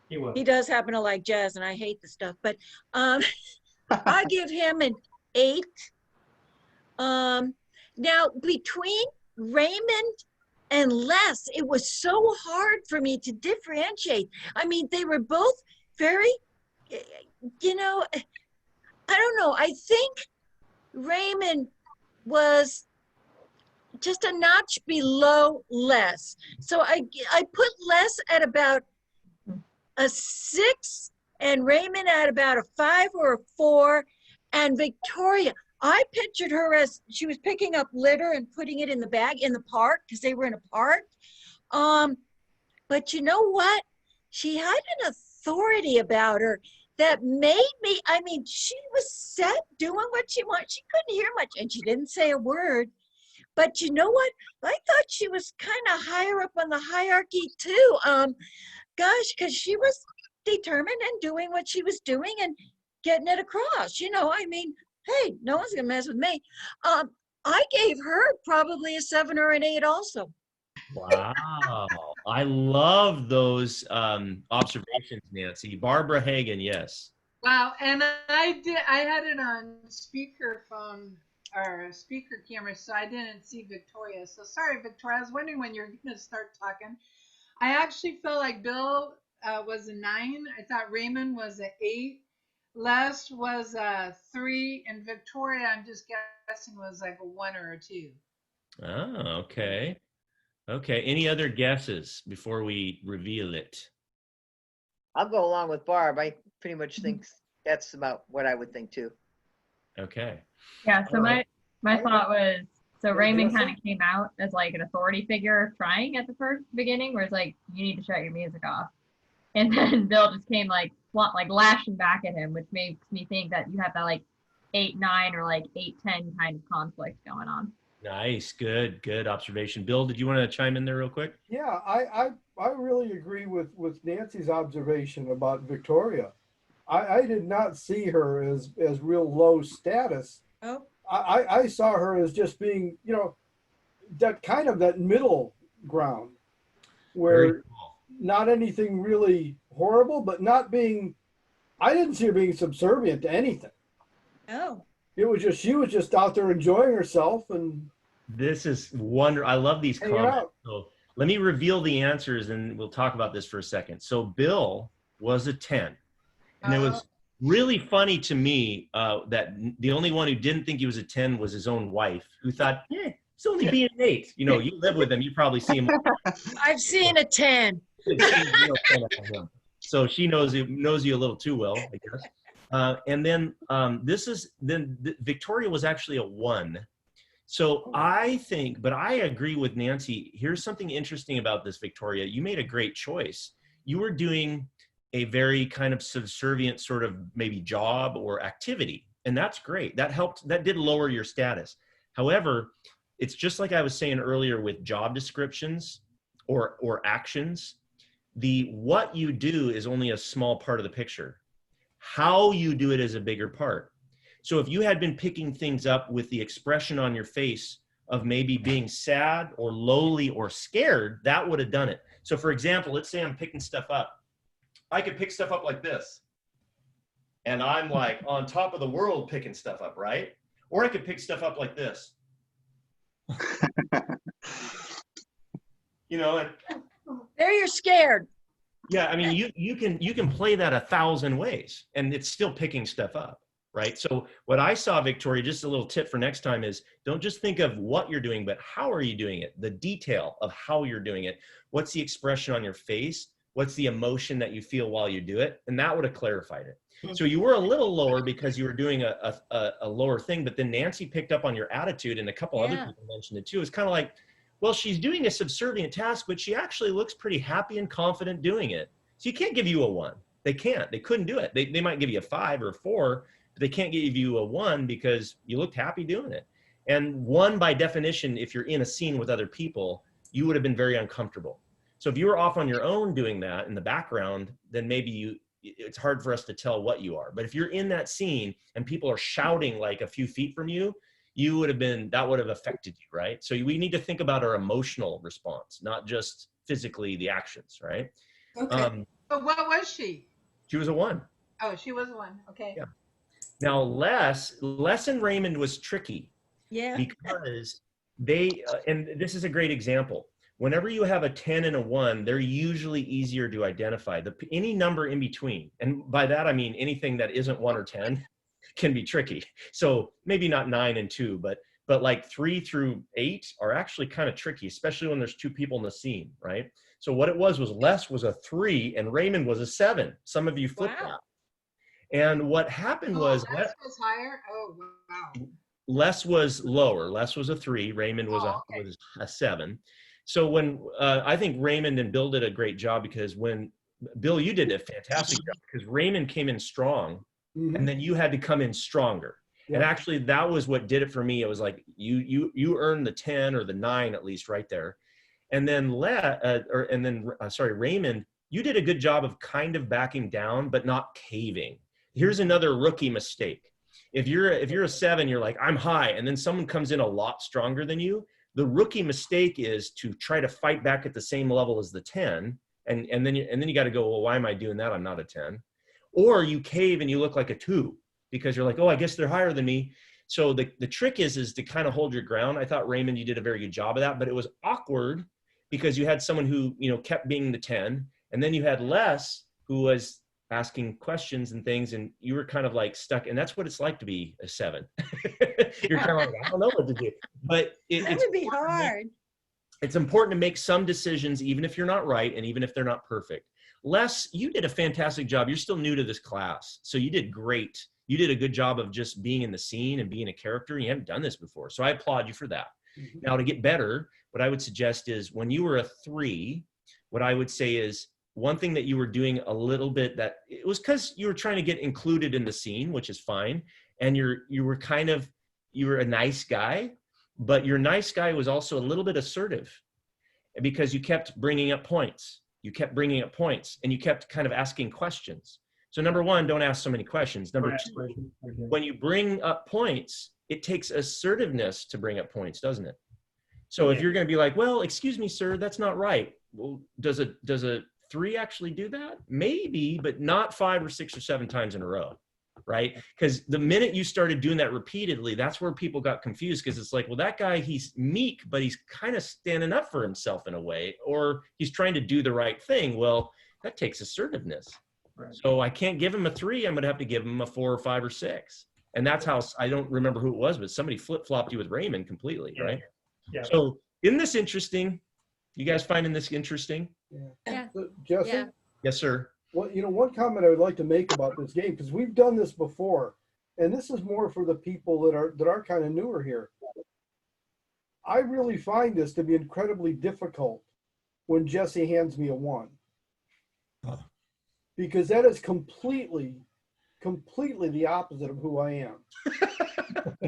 He does happen to like jazz, and I hate the stuff, but I give him an 8. Now, between Raymond and Les, it was so hard for me to differentiate. I mean, they were both very, I don't know. I think Raymond was just a notch below Les. So I put Les at about a 6 and Raymond at about a 5 or a 4. And Victoria, I pictured her as she was picking up litter and putting it in the bag in the park, because they were in a park. But you know what? She had an authority about her that made me, I mean, she was set doing what she wanted. She couldn't hear much, and she didn't say a word. But you know what? I thought she was kind of higher up on the hierarchy too. Gosh, because she was determined and doing what she was doing and getting it across. I mean, hey, no one's gonna mess with me. I gave her probably a 7 or an 8 also. Wow. I love those observations, Nancy. Barbara Hagen, yes. Wow, and I had it on speakerphone or speaker camera, so I didn't see Victoria. So sorry, Victoria. I was wondering when you're going to start talking. I actually felt like Bill was a 9. I thought Raymond was an 8. Les was a 3, and Victoria, I'm just guessing, was like a 1 or a 2. Oh, okay. Okay. Any other guesses before we reveal it? I'll go along with Barb. I pretty much think that's about what I would think too. Okay. Yeah, so my Alright. thought was, so Yeah, Raymond Jesse? kind of came out as like an authority figure trying at the first beginning, where it's like, you need to shut your music off. And then Bill just came like lashing back at him, which makes me think that you have that like 8-9 or like 8-10 kind of conflict going on. Nice. Good observation. Bill, did you want to chime in there real quick? Yeah, I really agree with Nancy's observation about Victoria. I did not see her as real low status. Oh, I saw her as just being, you know, that kind of that middle ground Very where not anything really horrible, but not being, I didn't see her being subservient to anything. oh. It was just, she was just out there enjoying herself and This is wonderful. I love these hanging comments. out. So let me reveal the answers and we'll talk about this for a second. So Bill was a 10. And it was really funny to me that the only one who didn't think he was a 10 was his own wife, who thought, yeah, he's only being an 8. You know, you live with him, you probably see him. I've seen a 10. So she knows you a little too well, I guess. And then Victoria was actually a 1. So I think, but I agree with Nancy. Here's something interesting about this, Victoria. You made a great choice. You were doing a very kind of subservient sort of maybe job or activity. And that's great. That helped, that did lower your status. However, it's just like I was saying earlier with job descriptions or actions. What you do is only a small part of the picture. How you do it is a bigger part. So if you had been picking things up with the expression on your face of maybe being sad or lowly or scared, that would have done it. So for example, let's say I'm picking stuff up. I could pick stuff up like this. And I'm like on top of the world picking stuff up, right? Or I could pick stuff up like this. You know, and There you're scared. yeah, I mean, you can play that 1,000 ways and it's still picking stuff up, right? So what I saw, Victoria, just a little tip for next time is don't just think of what you're doing, but how are you doing it? The detail of how you're doing it. What's the expression on your face? What's the emotion that you feel while you do it? And that would have clarified it. So you were a little lower because you were doing a lower thing, but then Nancy picked up on your attitude and a couple other people mentioned it too. It's kind of like, well, she's doing a subservient task, but she actually looks pretty happy and confident doing it. So you can't give you a 1. They can't. They couldn't do it. They might give you a 5 or a 4, but they can't give you a 1 because you looked happy doing it. And 1, by definition, if you're in a scene with other people, you would have been very uncomfortable. So if you were off on your own doing that in the background, then maybe it's hard for us to tell what you are. But if you're in that scene and people are shouting like a few feet from you, that would have affected you, right? So we need to think about our emotional response, not just physically the actions, right? Okay. So what was she? She was a 1. Oh, she was 1. Okay. Yeah. Now Les and Raymond was tricky. Yeah. Because and this is a great example. Whenever you have a 10 and a 1, they're usually easier to identify. Any number in between, and by that I mean anything that isn't 1 or 10 can be tricky. So maybe not 9 and 2, but like 3 through 8 are actually kind of tricky, especially when there's 2 people in the scene, right? So what it was Les was a 3 and Raymond was a 7. Some of you flipped that. And what happened was Les was higher. Oh wow. Les was lower. Les was a 3. Raymond was was a 7. So when I think Raymond and Bill did a great job, because when Bill, you did a fantastic job because Raymond came in strong, and then you had to come in stronger. Yeah. And actually, that was what did it for me. It was like you earned the 10 or the 9 at least right there, and then Raymond, you did a good job of kind of backing down but not caving. Here's another rookie mistake. If you're a 7, you're like, I'm high, and then someone comes in a lot stronger than you. The rookie mistake is to try to fight back at the same level as the 10, and then you got to go, well, why am I doing that? I'm not a 10. Or you cave and you look like a 2 because you're like, oh, I guess they're higher than me. So the trick is to kind of hold your ground. I thought, Raymond, you did a very good job of that, but it was awkward because you had someone who kept being the 10, and then you had Les who was asking questions and things, and you were kind of like stuck. And that's what it's like to be a 7. You're kind of like, I don't know what to do. But That would be hard. It's important to make some decisions, even if you're not right and even if they're not perfect. Les, you did a fantastic job. You're still new to this class, so you did great you did a good job of just being in the scene and being a character. You haven't done this before. So I applaud you for that. Mhm. Now, to get better, what I would suggest is when you were a 3, what I would say is one thing that you were doing a little bit, that it was because you were trying to get included in the scene, which is fine. And you were a nice guy, but your nice guy was also a little bit assertive because you kept bringing up points. You kept bringing up points and you kept kind of asking questions. So number one, don't ask so many questions. Number two, Okay. when you bring up points, it takes assertiveness to bring up points, doesn't it? So if you're going to be like, well, excuse me, sir, that's not right. Well, does a 3 actually do that? Maybe, but not 5 or 6 or 7 times in a row, right? Because the minute you started doing that repeatedly, that's where people got confused, because it's like, well, that guy, he's meek, but he's kind of standing up for himself in a way, or he's trying to do the right thing. Well, that takes assertiveness. Right. So I can't give him a 3. I'm going to have to give him a 4 or 5 or 6. And that's how, I don't remember who it was, but somebody flip-flopped you with Raymond completely, Yeah. right? Yeah. So isn't this interesting? You guys finding this interesting? Yeah. So, Jesse, Yeah. Yes, sir. well, one comment I would like to make about this game, because we've done this before, and this is more for the people that are kind of newer here. I really find this to be incredibly difficult when Jesse hands me a 1. Huh. Because that is completely the opposite of who I am.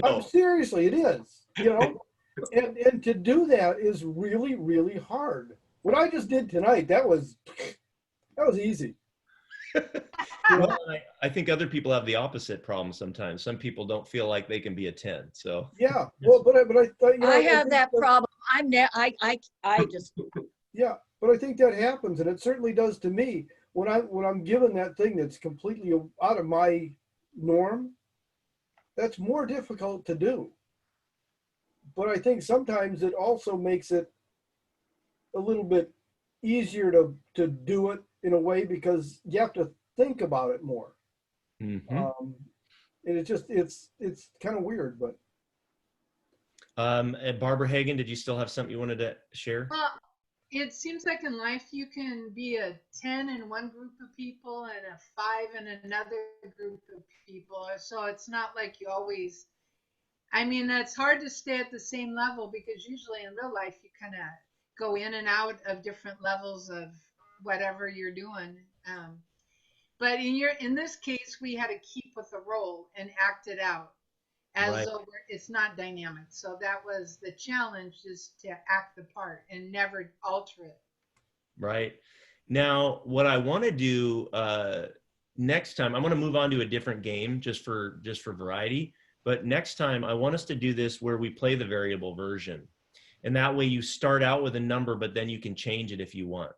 I'm seriously, it is, and to do that is really, really hard. What I just did tonight, that was easy. Well, I think other people have the opposite problem sometimes. Some people don't feel like they can be a 10. So Yeah, well, but I I have think that problem. I just, Yeah, but I think that happens, and it certainly does to me when I'm given that thing that's completely out of my norm. That's more difficult to do. But I think sometimes it also makes it a little bit easier to do it in a way, because you have to think about it more. mhm. And it's kind of weird, but And Barbara Hagen, did you still have something you wanted to share? Well, it seems like in life you can be a 10 in one group of people and a 5 in another group of people. So it's not like you always, I mean, it's hard to stay at the same level, because usually in real life you kind of go in and out of different levels of whatever you're doing. But in this case, we had to keep with the role and act it out as Right. though it's not dynamic. So that was the challenge, is to act the part and never alter it. Right. Now, what I want to do next time, I'm going to move on to a different game just for variety. But next time, I want us to do this where we play the variable version. And that way you start out with a number, but then you can change it if you want.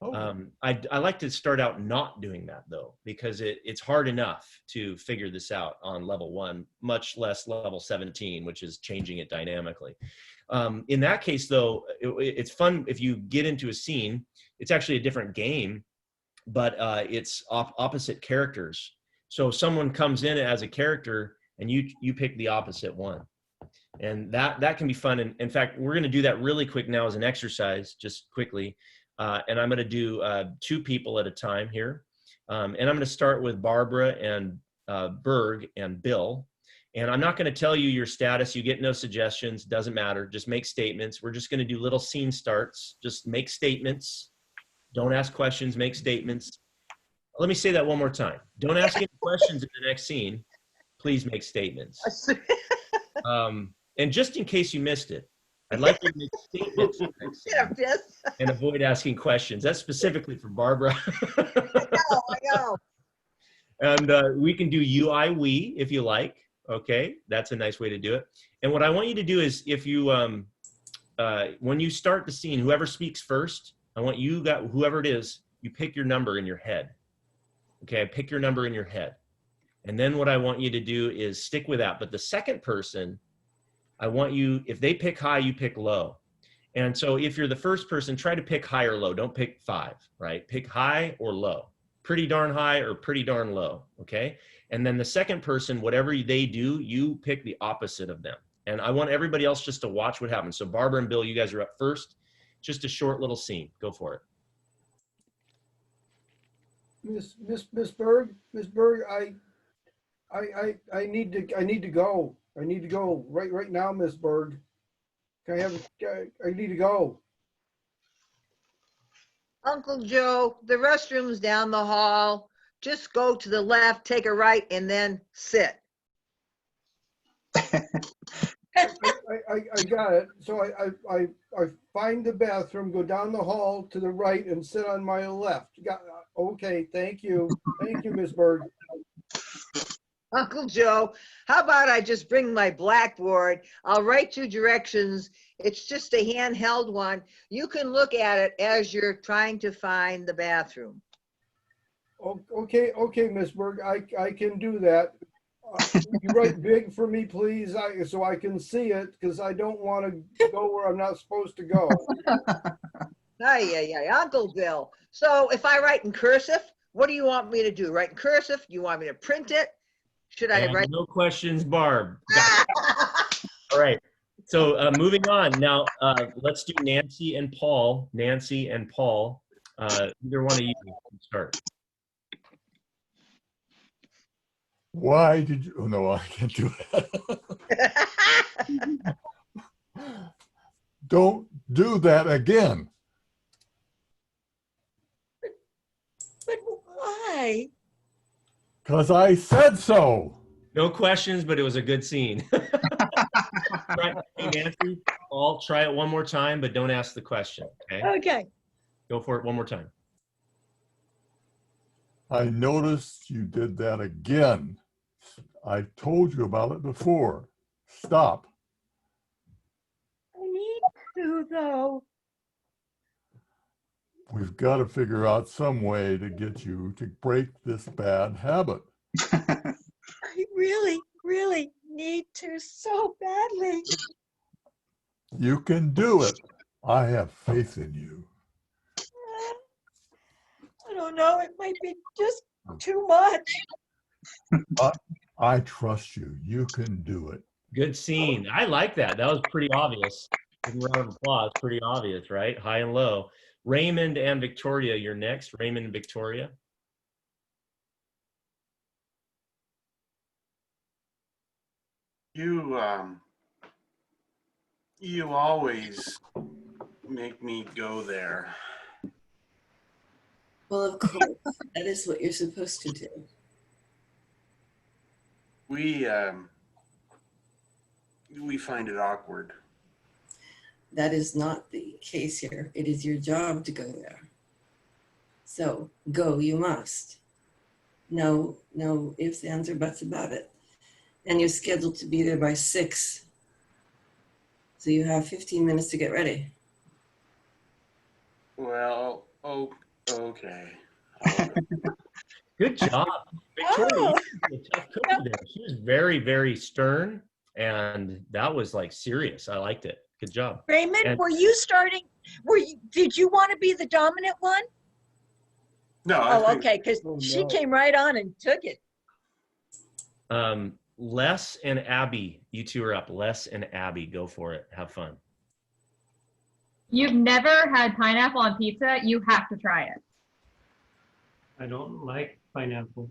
Okay. I like to start out not doing that, though, because it's hard enough to figure this out on level 1, much less level 17, which is changing it dynamically. In that case, though, it's fun if you get into a scene. It's actually a different game, but it's opposite characters. So someone comes in as a character and you pick the opposite one. And that can be fun. And in fact, we're going to do that really quick now as an exercise, just quickly. And I'm going to do 2 people at a time here. And I'm going to start with Barbara and Berg and Bill. And I'm not going to tell you your status. You get no suggestions. Doesn't matter. Just make statements. We're just going to do little scene starts. Just make statements. Don't ask questions. Make statements. Let me say that one more time. Don't ask any questions in the next scene. Please make statements. And just in case you missed it, I'd like you to make statements and avoid asking questions. That's specifically for Barbara. I know. And we can do you, I, we if you like. Okay, that's a nice way to do it. And what I want you to do is, if you, when you start the scene, whoever speaks first, I want you, whoever it is, you pick your number in your head. Okay, pick your number in your head. And then what I want you to do is stick with that. But the second person, I want you, if they pick high, you pick low. And so if you're the first person, try to pick high or low. Don't pick 5, right? Pick high or low. Pretty darn high or pretty darn low, okay? And then the second person, whatever they do, you pick the opposite of them. And I want everybody else just to watch what happens. So Barbara and Bill, you guys are up first. Just a short little scene. Go for it. Miss Berg, I need to go. I need to go right now, Miss Berg. I need to go. Uncle Joe, the restroom's down the hall. Just go to the left, take a right, and then sit. I got it. So I find the bathroom, go down the hall to the right and sit on my left. Okay, thank you. Thank you, Miss Berg. Uncle Joe, how about I just bring my blackboard? I'll write you directions. It's just a handheld one. You can look at it as you're trying to find the bathroom. Okay, Miss Berg, I can do that. You write big for me, please, so I can see it, because I don't want to go where I'm not supposed to go. Ay, Uncle Bill. So if I write in cursive, what do you want me to do? Write in cursive? You want me to print it? Should I write? No questions, Barb. All right. So moving on now, let's do Nancy and Paul. Nancy and Paul. Either one of you can start. Why did you? Oh, no, I can't do that. Don't do that again. But why? Because I said so. No questions, but it was a good scene. Right. Hey, Nancy, Paul, try it one more time, but don't ask the question. Okay. Okay. Go for it one more time. I noticed you did that again. I told you about it before. Stop. I need to, though. We've got to figure out some way to get you to break this bad habit. I really need to so badly. You can do it. I have faith in you. I don't know. It might be just too much. I trust you. You can do it. Good scene. I like that. That was pretty obvious. Give a round of applause. Pretty obvious, right? High and low. Raymond and Victoria, you're next. Raymond and Victoria. You always make me go there. Well, of course, that is what you're supposed to do. We find it awkward. That is not the case here. It is your job to go there. So go, you must. No ifs, ands, or buts about it. And you're scheduled to be there by 6. So you have 15 minutes to get ready. Well, okay. Good job. Victoria, you were a tough cookie there. She was very, very stern, and that was like serious. I liked it. Good job. Raymond, And- were you starting? Did you want to be the dominant one? No. Oh, okay, because she came right on and took it. Les and Abby, you two are up. Les and Abby, go for it. Have fun. You've never had pineapple on pizza? You have to try it. I don't like pineapple.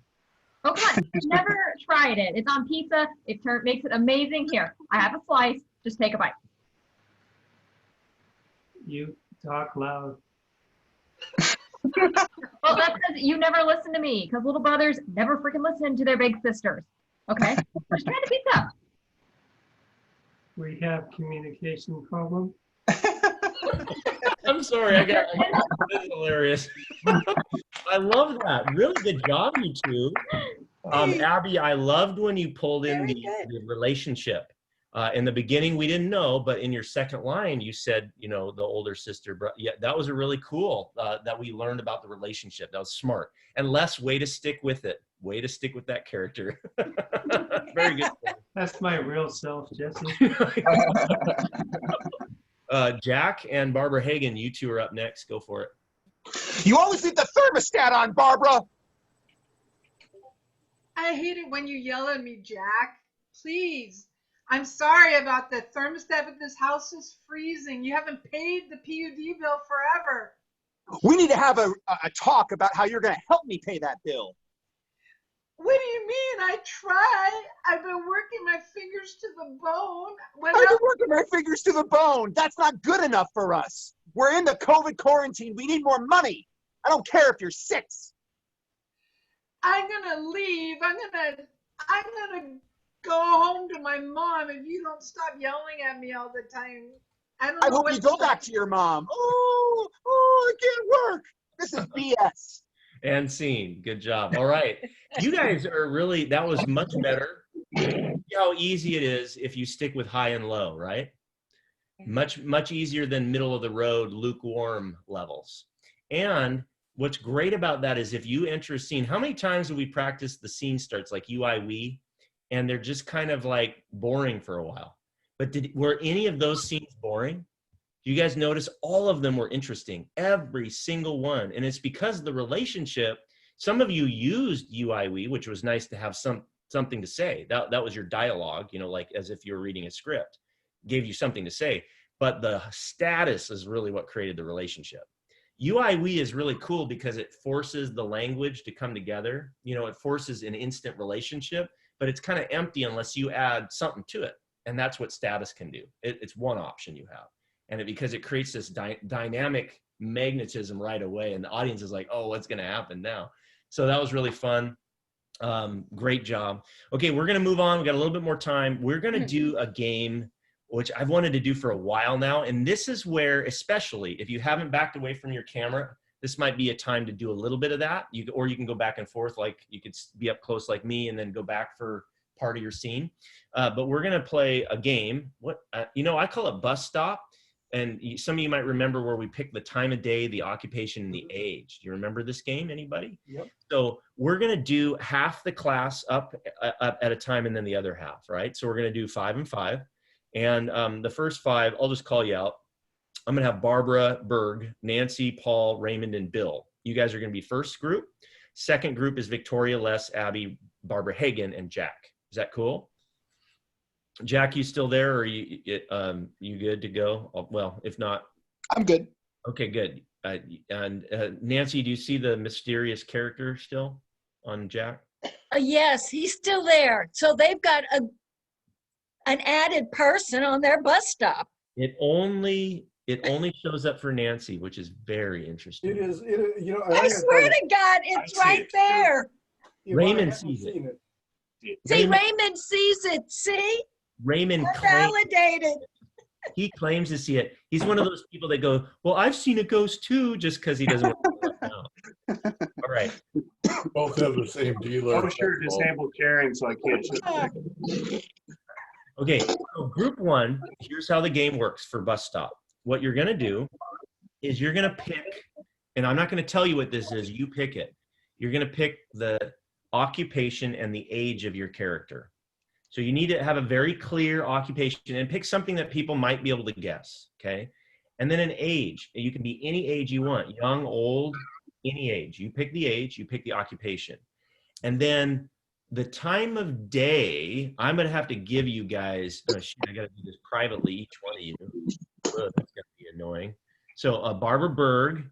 Oh, come on. You've never tried it. It's on pizza. It makes it amazing. Here, I have a slice. Just take a bite. You talk loud. Well, that's because you never listen to me, because little brothers never freaking listen to their big sisters. Okay? Just try the pizza. We have communication problem. I'm sorry. This is hilarious. I love that. Really good job, you two. Abby, I loved when you pulled in the relationship. In the beginning, we didn't know, but in your second line, you said, the older sister. Yeah, that was a really cool that we learned about the relationship. That was smart. And Les, way to stick with it. Way to stick with that character. Very good. That's my real self, Jesse. Jack and Barbara Hagen, you two are up next. Go for it. You always leave the thermostat on, Barbara. I hate it when you yell at me, Jack. Please. I'm sorry about the thermostat, but this house is freezing. You haven't paid the PUD bill forever. We need to have a talk about how you're going to help me pay that bill. What do you mean? I try. I've been working my fingers to the bone. When I've been working my fingers to the bone. That's not good enough for us. We're in the COVID quarantine. We need more money. I don't care if you're 6. I'm gonna leave. I'm gonna go home to my mom if you don't stop yelling at me all the time. I don't I know hope what you go back to your mom. Oh, it can't work. This is BS. And scene. Good job. All right. You guys are really, that was much better. See how easy it is if you stick with high and low, right? Much easier than middle of the road, lukewarm levels. And what's great about that is if you enter a scene, how many times have we practiced the scene starts like UI, we, and they're just kind of like boring for a while. But were any of those scenes boring? You guys notice all of them were interesting, every single one. And it's because of the relationship. Some of you used UIWE, which was nice to have something to say. That was your dialogue, you know, like as if you were reading a script, gave you something to say. But the status is really what created the relationship. UIWE is really cool because it forces the language to come together. You know, it forces an instant relationship, but it's kind of empty unless you add something to it. And that's what status can do. It's one option you have. And because it creates this dynamic magnetism right away, and the audience is like, oh, what's going to happen now? So that was really fun. Great job. Okay, we're going to move on. We got a little bit more time. We're going to do a game, which I've wanted to do for a while now. And this is where, especially if you haven't backed away from your camera, this might be a time to do a little bit of that. Or you can go back and forth, like you could be up close like me and then go back for part of your scene. But we're going to play a game. I call it Bus Stop. And some of you might remember where we picked the time of day, the occupation, and the age. Do you remember this game, anybody? Yep. So we're going to do half the class up at a time and then the other half, right? So we're going to do 5 and 5. And the first 5, I'll just call you out. I'm going to have Barbara, Berg, Nancy, Paul, Raymond, and Bill. You guys are going to be first group. Second group is Victoria, Les, Abby, Barbara Hagen, and Jack. Is that cool? Jack, you still there, or you good to go? Well, if not, I'm good. Okay, good. And Nancy, do you see the mysterious character still on Jack? Yes, he's still there. So they've got an added person on their bus stop. It only shows up for Nancy, which is very interesting. It is, you know. I swear to God, it's right there. Raymond sees it. See, Raymond sees it. See? Raymond validated. He claims to see it. He's one of those people that go, well, I've seen a ghost too, just because he doesn't want to know. All right. Both have the same dealer. Oh, sure, disabled carrying, so I can't. Okay, so group 1, here's how the game works for Bus Stop. What you're going to do is you're going to pick, and I'm not going to tell you what this is, you pick it. You're going to pick the occupation and the age of your character. So you need to have a very clear occupation and pick something that people might be able to guess, okay? And then an age. You can be any age you want, young, old, any age. You pick the age, you pick the occupation. And then the time of day, I'm going to have to give you guys, oh shit, I got to do this privately, each one of you. Ugh, that's going to be annoying. So Barbara Berg,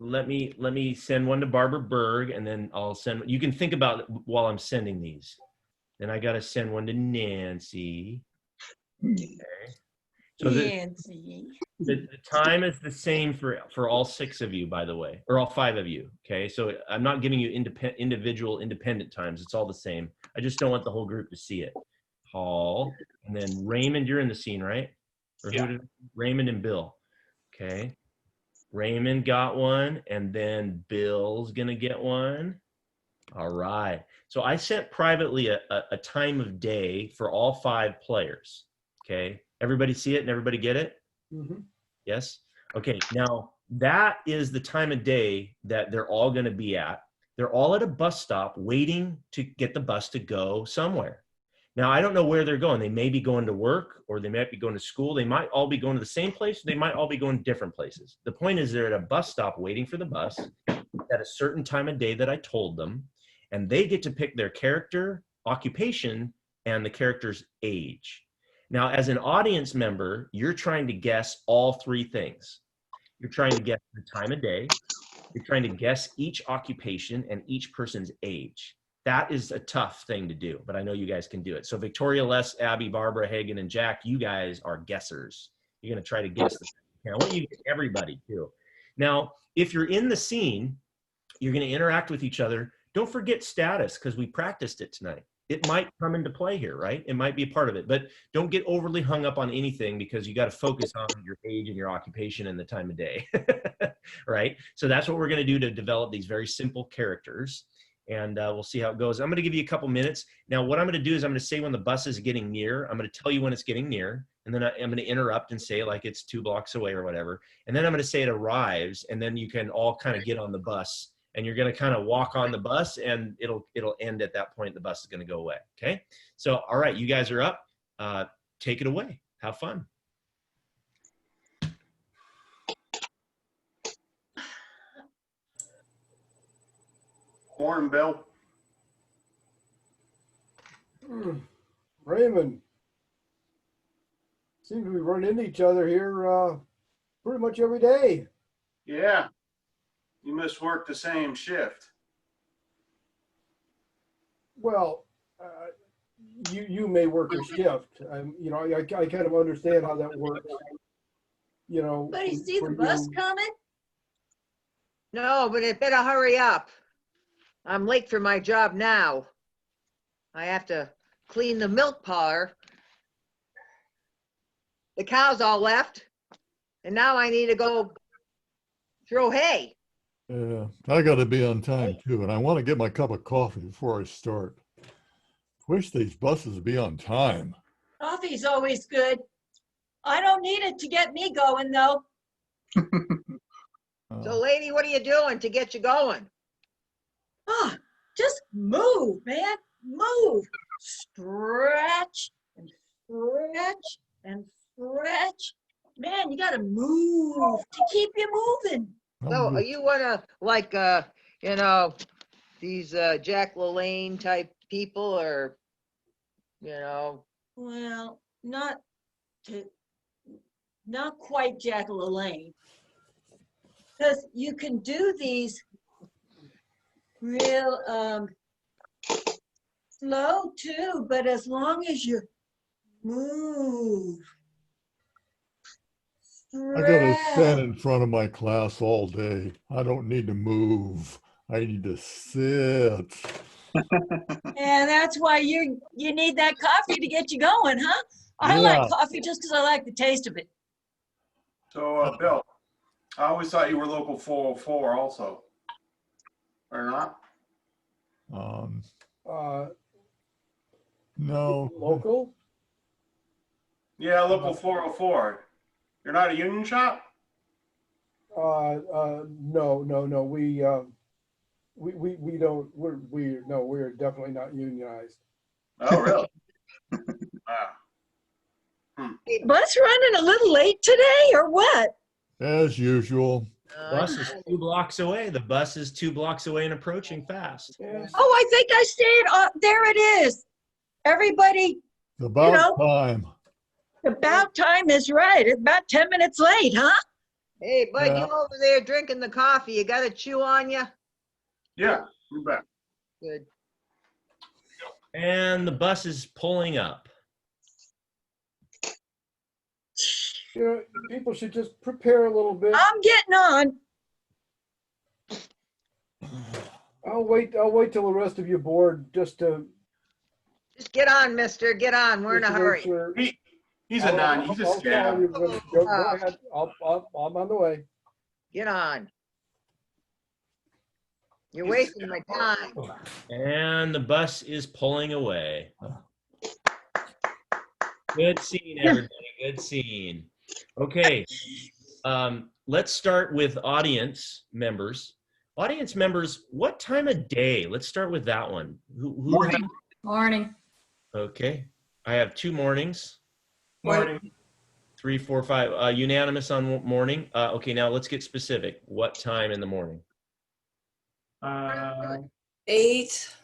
let me send one to Barbara Berg, and then I'll send, you can think about it while I'm sending these. Then I got to send one to Nancy. Okay. So Nancy. The time is the same for all 6 of you, by the way, or all 5 of you. Okay. So I'm not giving you individual independent times. It's all the same. I just don't want the whole group to see it. Paul, and then Raymond, you're in the scene, right? Or Yeah. Raymond and Bill. Okay. Raymond got one, and then Bill's gonna get one. All right. So I sent privately a time of day for all 5 players. Okay. Everybody see it and everybody get it? Mhm. Yes? Okay. Now that is the time of day that they're all gonna be at. They're all at a bus stop waiting to get the bus to go somewhere. Now, I don't know where they're going. They may be going to work, or they might be going to school. They might all be going to the same place. They might all be going to different places. The point is they're at a bus stop waiting for the bus at a certain time of day that I told them, and they get to pick their character, occupation, and the character's age. Now, as an audience member, you're trying to guess all 3 things. You're trying to guess the time of day, You're trying to guess each occupation and each person's age. That is a tough thing to do, but I know you guys can do it. So Victoria, Les, Abby, Barbara, Hagen, and Jack, you guys are guessers. You're going to try to guess the I want you to get everybody too. Now, if you're in the scene, you're going to interact with each other. Don't forget status, because we practiced it tonight. It might come into play here, right? It might be a part of it, but don't get overly hung up on anything, because you got to focus on your age and your occupation and the time of day, right? So that's what we're going to do to develop these very simple characters, and we'll see how it goes. I'm going to give you a couple minutes. Now, what I'm going to do is I'm going to say when the bus is getting near. I'm going to tell you when it's getting near, and then I'm going to interrupt and say like it's 2 blocks away or whatever, and then I'm going to say it arrives, and then you can all kind of get on the bus. And you're going to kind of walk on the bus, and it'll end at that point. The bus is going to go away. Okay. So, all right, you guys are up. Take it away. Have fun. Morning, Bill. Raymond. Seem to be running into each other here pretty much every day. Yeah. You must work the same shift. Well, you may work a shift. You know, I kind of understand how that works. You know, Anybody see for the bus you. coming? No, but it better hurry up. I'm late for my job now. I have to clean the milk parlor. The cows all left, and now I need to go throw hay. Yeah, I got to be on time too, and I want to get my cup of coffee before I start. Wish these buses would be on time. Coffee's always good. I don't need it to get me going, though. So, lady, what are you doing to get you going? Ah, just move, man. Move. Stretch and stretch and stretch. Man, you got to move to keep you moving. So, are you one of, like, you know, these Jack LaLanne type people, or, you know? Well, not quite Jack LaLanne. Because you can do these real slow too, but as long as you move. I got to stand in front of my class all day. I don't need to move. I need to sit. And that's why you need that coffee to get you going, huh? I Yeah. like coffee just because I like the taste of it. So, Bill, I always thought you were local 404 also. Or not? No. Local? Yeah, local 404. You're not a union shop? No. We don't. We're definitely not unionized. Oh, really? Wow. Bus running a little late today, or what? As usual. Bus is 2 blocks away. The bus is 2 blocks away and approaching fast. Yes. Oh, I think I stayed. There it is. Everybody, It's about know. time. about time is right. It's about 10 minutes late, huh? Hey, bud, Yeah. you over there drinking the coffee, you got a chew on you? Yeah, you bet. Good. And the bus is pulling up. You know, people should just prepare a little bit. I'm getting on. I'll wait till the rest of you board just to. Just get on, mister, get on, we're in a just to make hurry. sure- He's a non, he's a I'll tell scam. you, go ahead. I'm on the way. Get on. You're wasting my time. And the bus is pulling away. Good scene, everybody. Good scene. Okay. Let's start with audience members. Audience members, what time of day? Let's start with that one. Who Morning. Morning. Okay. I have 2 mornings. Morning. 3, 4, 5. Unanimous on morning. Okay, now let's get specific. What time in the morning? 8.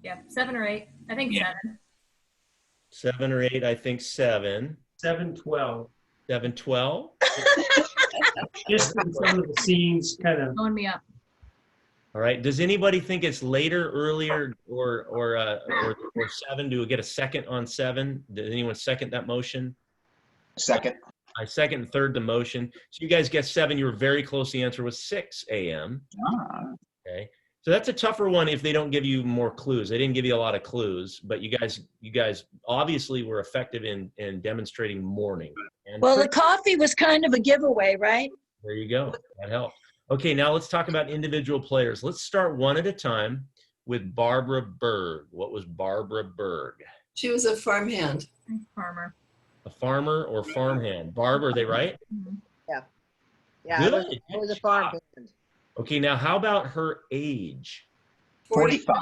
Yeah, 7 or 8. I think 7. 7 or 8. I think 7. 7:12. 7:12. Just in some of the scenes kind of Blowing me up. All right. Does anybody think it's later, earlier, or 7? Do we get a second on 7? Did anyone second that motion? Second. I second and third the motion. So you guys guessed 7. You were very close. The answer was 6 a.m. Okay. So that's a tougher one if they don't give you more clues. They didn't give you a lot of clues, but you guys obviously were effective in demonstrating morning. And Well, the coffee was kind of a giveaway, right? there you go. That helped. Okay, now let's talk about individual players. Let's start one at a time with Barbara Berg. What was Barbara Berg? She was a farmhand. Farmer. A farmer or farmhand? Barb, are they right? Yeah, Good. I was a farm hand. Okay, now how about her age? 45.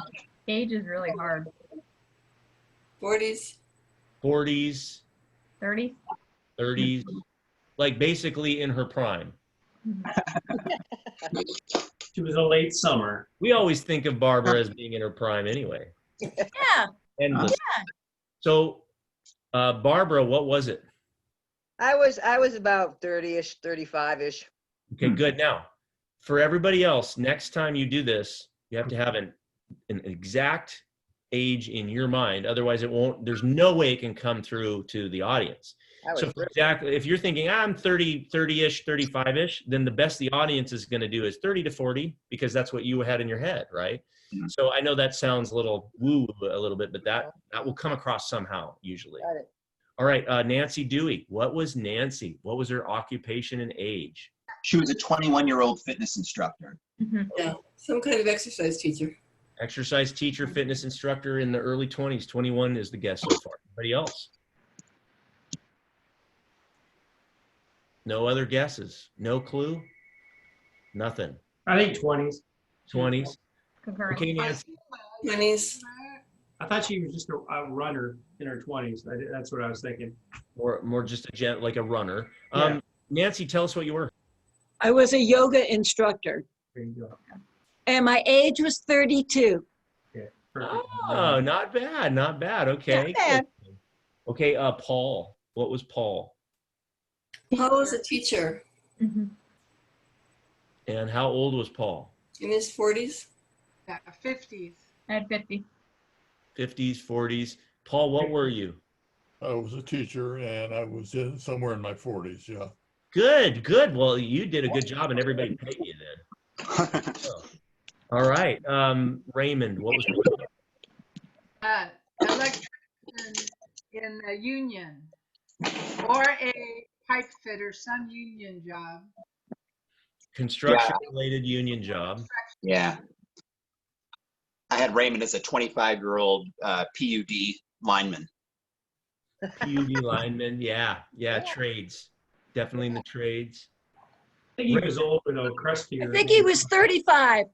Age is really hard. 40s. 40s, 30? 30s, like basically in her prime. She was a late summer. We always think of Barbara as being in her prime anyway. Yeah. Endless. So, Barbara, what was it? I was about 30-ish, 35-ish. Okay, good. Now, for everybody else, next time you do this, you have to have an exact age in your mind. Otherwise, it won't. There's no way it can come through to the audience. So, for exactly, if you're thinking I'm 30-ish, 35-ish, then the best the audience is going to do is 30 to 40 because that's what you had in your head, right? So I know that sounds a little woo a little bit, but that will come across somehow usually. Got it. All right, Nancy Dewey. What was Nancy? What was her occupation and age? She was a 21-year-old fitness instructor. Yeah, some kind of exercise teacher. Exercise teacher, fitness instructor in the early 20s. 21 is the guess so far. Anybody else? No other guesses? No clue? Nothing. I think 20s. 20s. Concurrent. Okay, Nancy. 20s. I thought she was just a runner in her 20s. That's what I was thinking. Or more just like a runner. Yeah. Nancy, tell us what you were. I was a yoga instructor, There you go. and my age was 32. Okay, perfect. Oh, not bad, not bad. Okay. Not bad. Good. Okay, Paul. What was Paul? Paul was a teacher Mhm. And how old was Paul? in his 40s. Yeah, 50s. I had 50. 50s, 40s. Paul, what were you? I was a teacher and I was somewhere in my 40s. Yeah. Good, good. Well, you did a good job and everybody paid you then. All right. Raymond, what was Electrician in a union or a pipe fitter, some union job. construction related union job? Yeah. I had Raymond as a 25-year-old PUD lineman. PUD lineman. Yeah, trades. Definitely in the trades. I think he was older though, crustier. I think he was 35.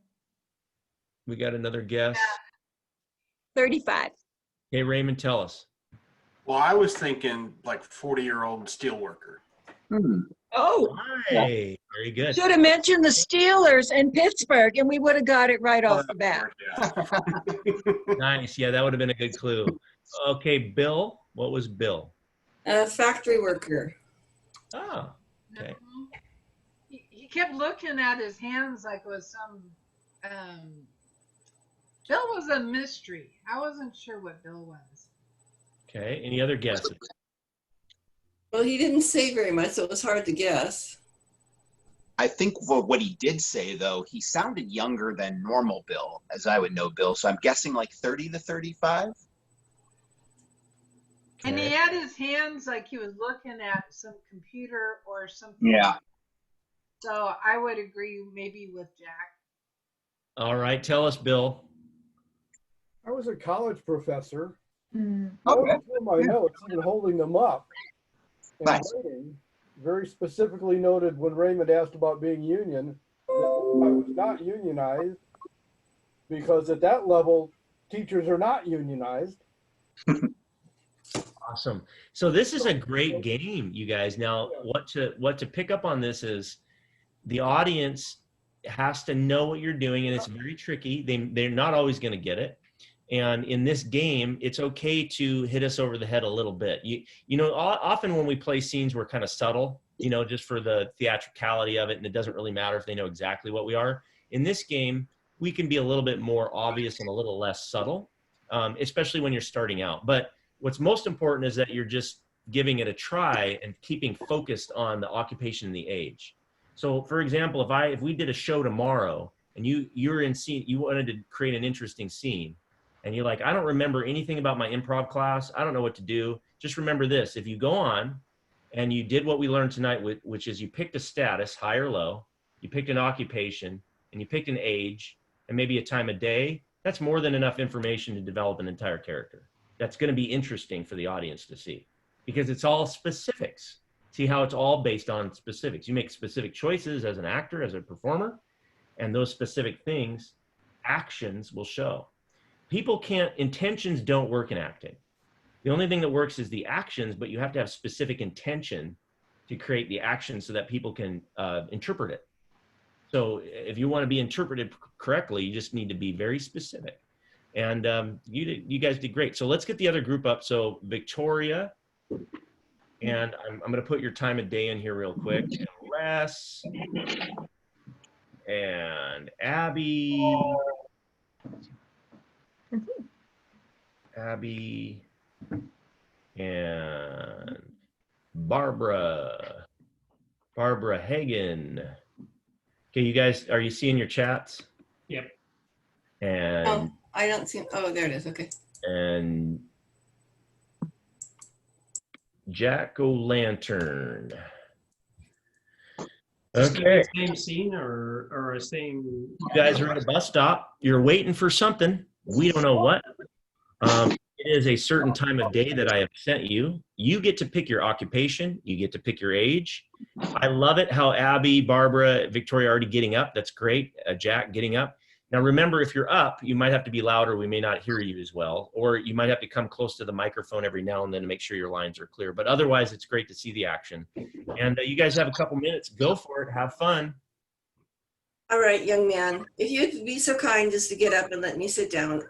We got another guess. 35. Hey, Raymond, tell us. Well, I was thinking like 40-year-old steelworker. Oh, Hey, very good. should have mentioned the Steelers in Pittsburgh, and we would have got it right off the bat. Yeah. Nice. Yeah, that would have been a good clue. Okay, Bill. What was Bill? A factory worker. Oh, okay. He kept looking at his hands like it was some. Bill was a mystery. I wasn't sure what Bill was. Okay. Any other guesses? Well, he didn't say very much, so it was hard to guess. I think for what he did say, though, he sounded younger than normal Bill, as I would know Bill. So I'm guessing like 30 to 35. And he Okay. had his hands like he was looking at some computer or something. Yeah. So I would agree maybe with Jack. All right. Tell us, Bill. I was a college professor. Mm. I went through my notes, even holding them up. And Nice. writing, very specifically noted when Raymond asked about being union, that I was not unionized because at that level, teachers are not unionized. Awesome. So this is a great game, you guys. Now, what to pick up on this is the audience has to know what you're doing, and it's very tricky. They're not always going to get it. And in this game, it's okay to hit us over the head a little bit. You know, often when we play scenes, we're kind of subtle, you know, just for the theatricality of it, and it doesn't really matter if they know exactly what we are. In this game, we can be a little bit more obvious and a little less subtle, especially when you're starting out. But what's most important is that you're just giving it a try and keeping focused on the occupation and the age. So for example, if we did a show tomorrow and you're in scene, you wanted to create an interesting scene, and you're like, I don't remember anything about my improv class. I don't know what to do. Just remember this. If you go on and you did what we learned tonight, which is you picked a status, high or low, you picked an occupation, and you picked an age, and maybe a time of day, that's more than enough information to develop an entire character. That's going to be interesting for the audience to see, because it's all specifics. See how it's all based on specifics. You make specific choices as an actor, as a performer, and those specific things, actions will show. Intentions don't work in acting. The only thing that works is the actions, but you have to have specific intention to create the action so that people can interpret it. So if you want to be interpreted correctly, you just need to be very specific. And you guys did great. So let's get the other group up. So Victoria, and I'm going to put your time of day in here real quick. And Les, and Abby, and Barbara Hagen. Okay, you guys, are you seeing your chats? Yep. And Oh, I don't see. Oh, there it is. Okay. And Jack-o'-lantern. Okay. Same scene or a same. You guys are at a bus stop. You're waiting for something. We don't know what. It is a certain time of day that I have sent you. You get to pick your occupation. You get to pick your age. I love it how Abby, Barbara, Victoria are already getting up. That's great. Jack getting up. Now remember, if you're up, you might have to be louder. We may not hear you as well. Or you might have to come close to the microphone every now and then to make sure your lines are clear. But otherwise, it's great to see the action. And you guys have a couple minutes. Go for it. Have fun. All right, young man. If you'd be so kind as to get up and let me sit down.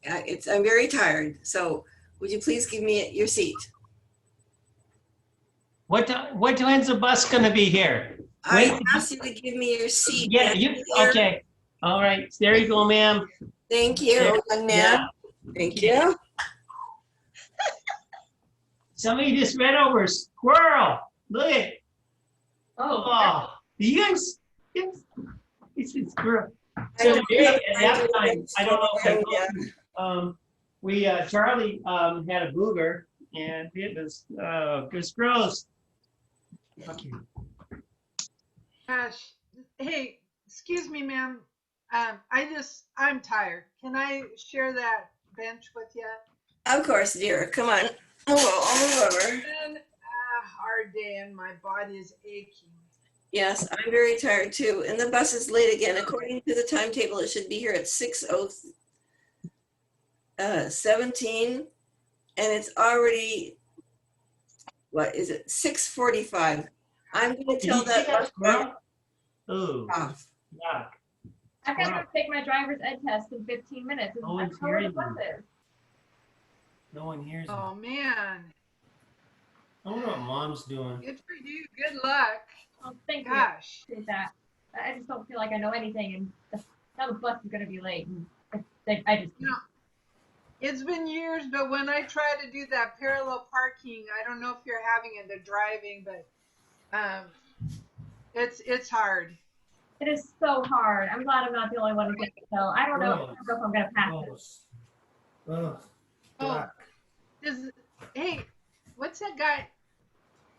I'm very tired. So would you please give me your seat? When's the bus gonna be here? I asked you to give me your seat. Yeah, okay. All right, there you go, ma'am. Thank you, young man. Yeah. Thank you. Somebody just ran over a squirrel. Look at. Oh, you guys. It's a squirrel. So today at that time, I don't know if Charlie had a booger, and it was gross. Okay. Gosh, hey, excuse me, ma'am. I'm tired. Can I share that bench with you? Of course, dear. Come on. I'll move over. It's been a hard day and my body is aching. Yes, I'm very tired too. And the bus is late again. According to the timetable, it should be here at 6:17, and it's already, what is it, 6:45. I'm going to tell that bus driver off. Yeah. I've got to take my driver's ed test in 15 minutes. No one's That's where the hearing bus you. is. No one hears me. Oh man, I wonder what mom's doing. good for you. Good luck. Oh, thank you. Gosh. Appreciate that. I just don't feel like I know anything, and now the bus is going to be late. And I just. You know, it's been years, but when I try to do that parallel parking, I don't know if you're having it, the driving, but it's hard. It is so hard. I'm glad I'm not the only one who gets it. So I don't know if I'm going to pass it. Oh, hey, what's that guy?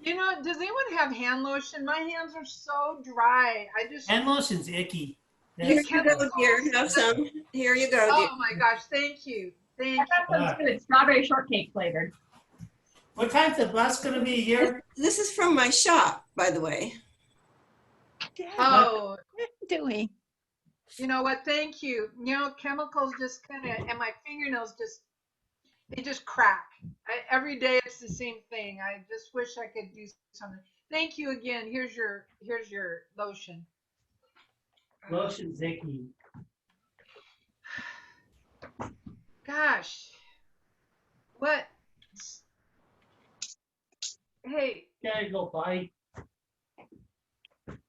You know, does anyone have hand lotion? My hands are so dry. Hand lotion's icky. Here you go, dear. Have some. Here you go, dear. Oh my gosh, thank you. I got some too. It's strawberry shortcake flavored. What time's the bus gonna be here? This is from my shop, by the way. Oh, Dewey. you know what? Thank you. You know, chemicals just kind of, and my fingernails they just crack. Every day it's the same thing. I just wish I could do something. Thank you again. Here's your lotion. Lotion's icky. Gosh. What? Hey. Gotta go bite.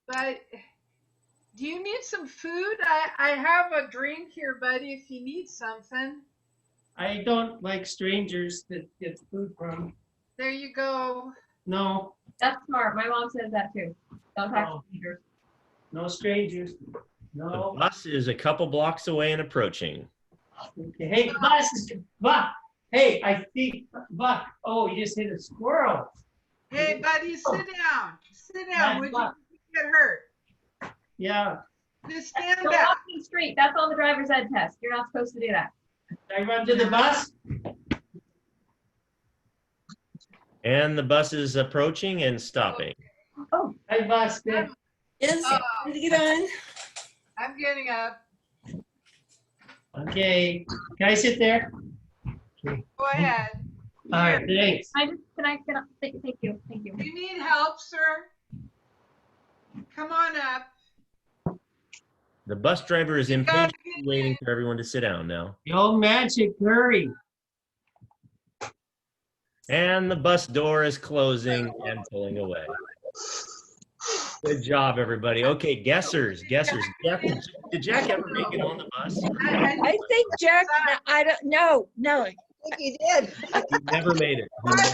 But Do you need some food? I have a drink here, buddy, if you need something. I don't like strangers that get food from. There you go. No, That's smart. My mom says that too. Don't talk Oh. to strangers. no strangers. The No. bus is a couple blocks away and approaching. Okay. Hey, Buck. Hey, I think Buck. Oh, you just hit a squirrel. Hey, buddy, sit down. Sit down. Would you Buck. get hurt? Yeah. Just stand Don't back. walk in the street. That's on the driver's ed test. You're not supposed to do that. I run to the bus. And the bus is approaching and stopping. Oh, Hi, bus. Good. Yes, Oh. time to get on. I'm getting up. Okay. Can I sit there? Go ahead. All right. Thanks. can I get up? Thank you. Thank you. You need help, sir? Come on up. The bus driver is You gotta impatiently get waiting in. for everyone to sit down now. The old magic curry. And the bus door is closing and pulling away. Good job, everybody. Okay, guessers. Jack, did Jack ever make it on the bus? I think Jack, I don't, no. I think he did. He never made it.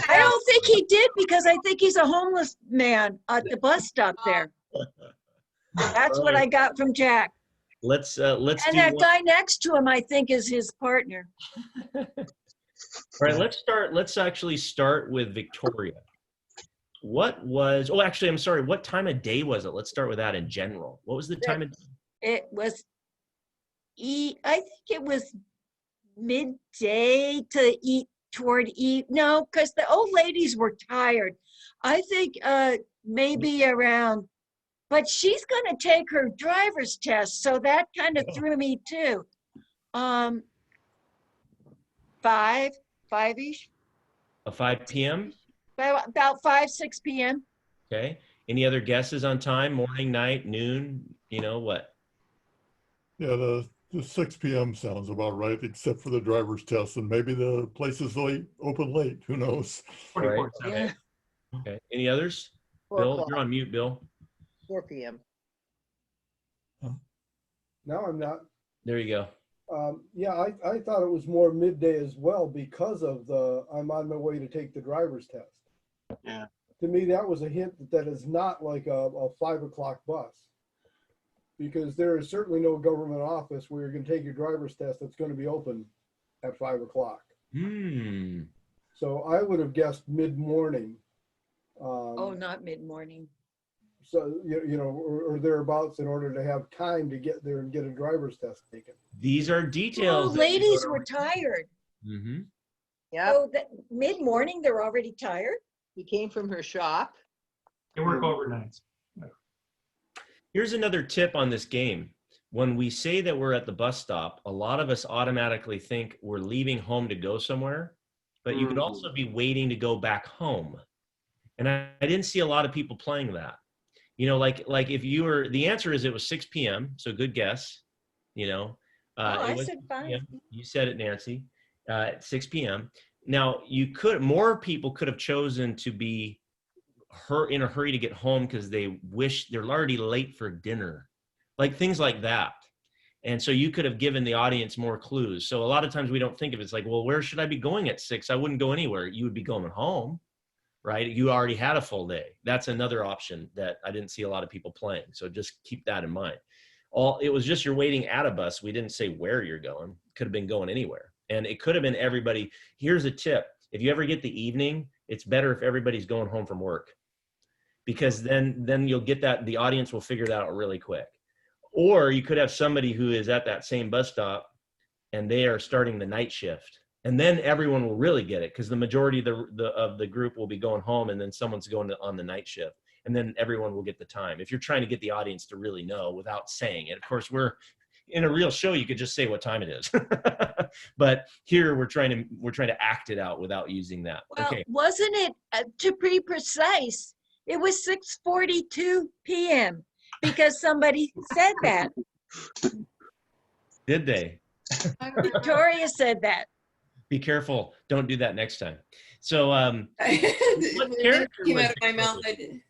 I don't think he did because I think he's a homeless man at the bus stop there. That's what I got from Jack. Let's And do that one. guy next to him, I think, is his partner. All right, let's actually start with Victoria. Actually, I'm sorry, what time of day was it? Let's start with that in general. What was the time of day? It was, I think it was midday to toward no, because the old ladies were tired. I think maybe around, but she's going to take her driver's test, so that kind of threw me too. 5-ish, 5 p.m.? about 5-6 p.m. Okay. Any other guesses on time? Morning, night, noon? You know what? Yeah, the 6 p.m. sounds about right, except for the driver's test, and maybe the place is open late. Who knows? All right. 44. Yeah. Okay. Any others? 4 Bill, o'clock, you're on mute, Bill. 4 p.m. No, I'm not. There you go. Yeah, I thought it was more midday as well because of I'm on my way to take the driver's test. Yeah. To me, that was a hint that is not like a 5 o'clock bus. Because there is certainly no government office where you're going to take your driver's test that's going to be open at 5 o'clock. So I would have guessed mid-morning. Oh, not mid-morning. So, or thereabouts in order to have time to get there and get a driver's test taken. These are details. Oh, ladies were tired. Mm-hmm. Yeah, Oh, mid-morning, they're already tired? he came from her shop. They work overnights. Here's another tip on this game. When we say that we're at the bus stop, a lot of us automatically think we're leaving home to go somewhere, but you could also be waiting to go back home. And I didn't see a lot of people playing that. Like if you were, the answer is it was 6 p.m. So good guess, I it was said 6 5. p.m. You said it, Nancy, 6 p.m. Now more people could have chosen to be in a hurry to get home because they wish they're already late for dinner, like things like that. And so you could have given the audience more clues. So a lot of times we don't think of it. It's like, well, where should I be going at 6? I wouldn't go anywhere. You would be going home, right? You already had a full day. That's another option that I didn't see a lot of people playing. So just keep that in mind. It was just you're waiting at a bus. We didn't say where you're going. Could have been going anywhere. And it could have been everybody. Here's a tip. If you ever get the evening, it's better if everybody's going home from work, because then you'll get that, the audience will figure that out really quick. Or you could have somebody who is at that same bus stop and they are starting the night shift. And then everyone will really get it because the majority of the group will be going home and then someone's going on the night shift. And then everyone will get the time. If you're trying to get the audience to really know without saying it. Of course, we're in a real show, you could just say what time it is. But here we're trying to act it out without using that. Well, Okay. wasn't it, to be precise, it was 6:42 p.m. because somebody said that. Did they? Victoria said that. Be careful. Don't do that next time. So what It character came was out of my Victoria? mouth.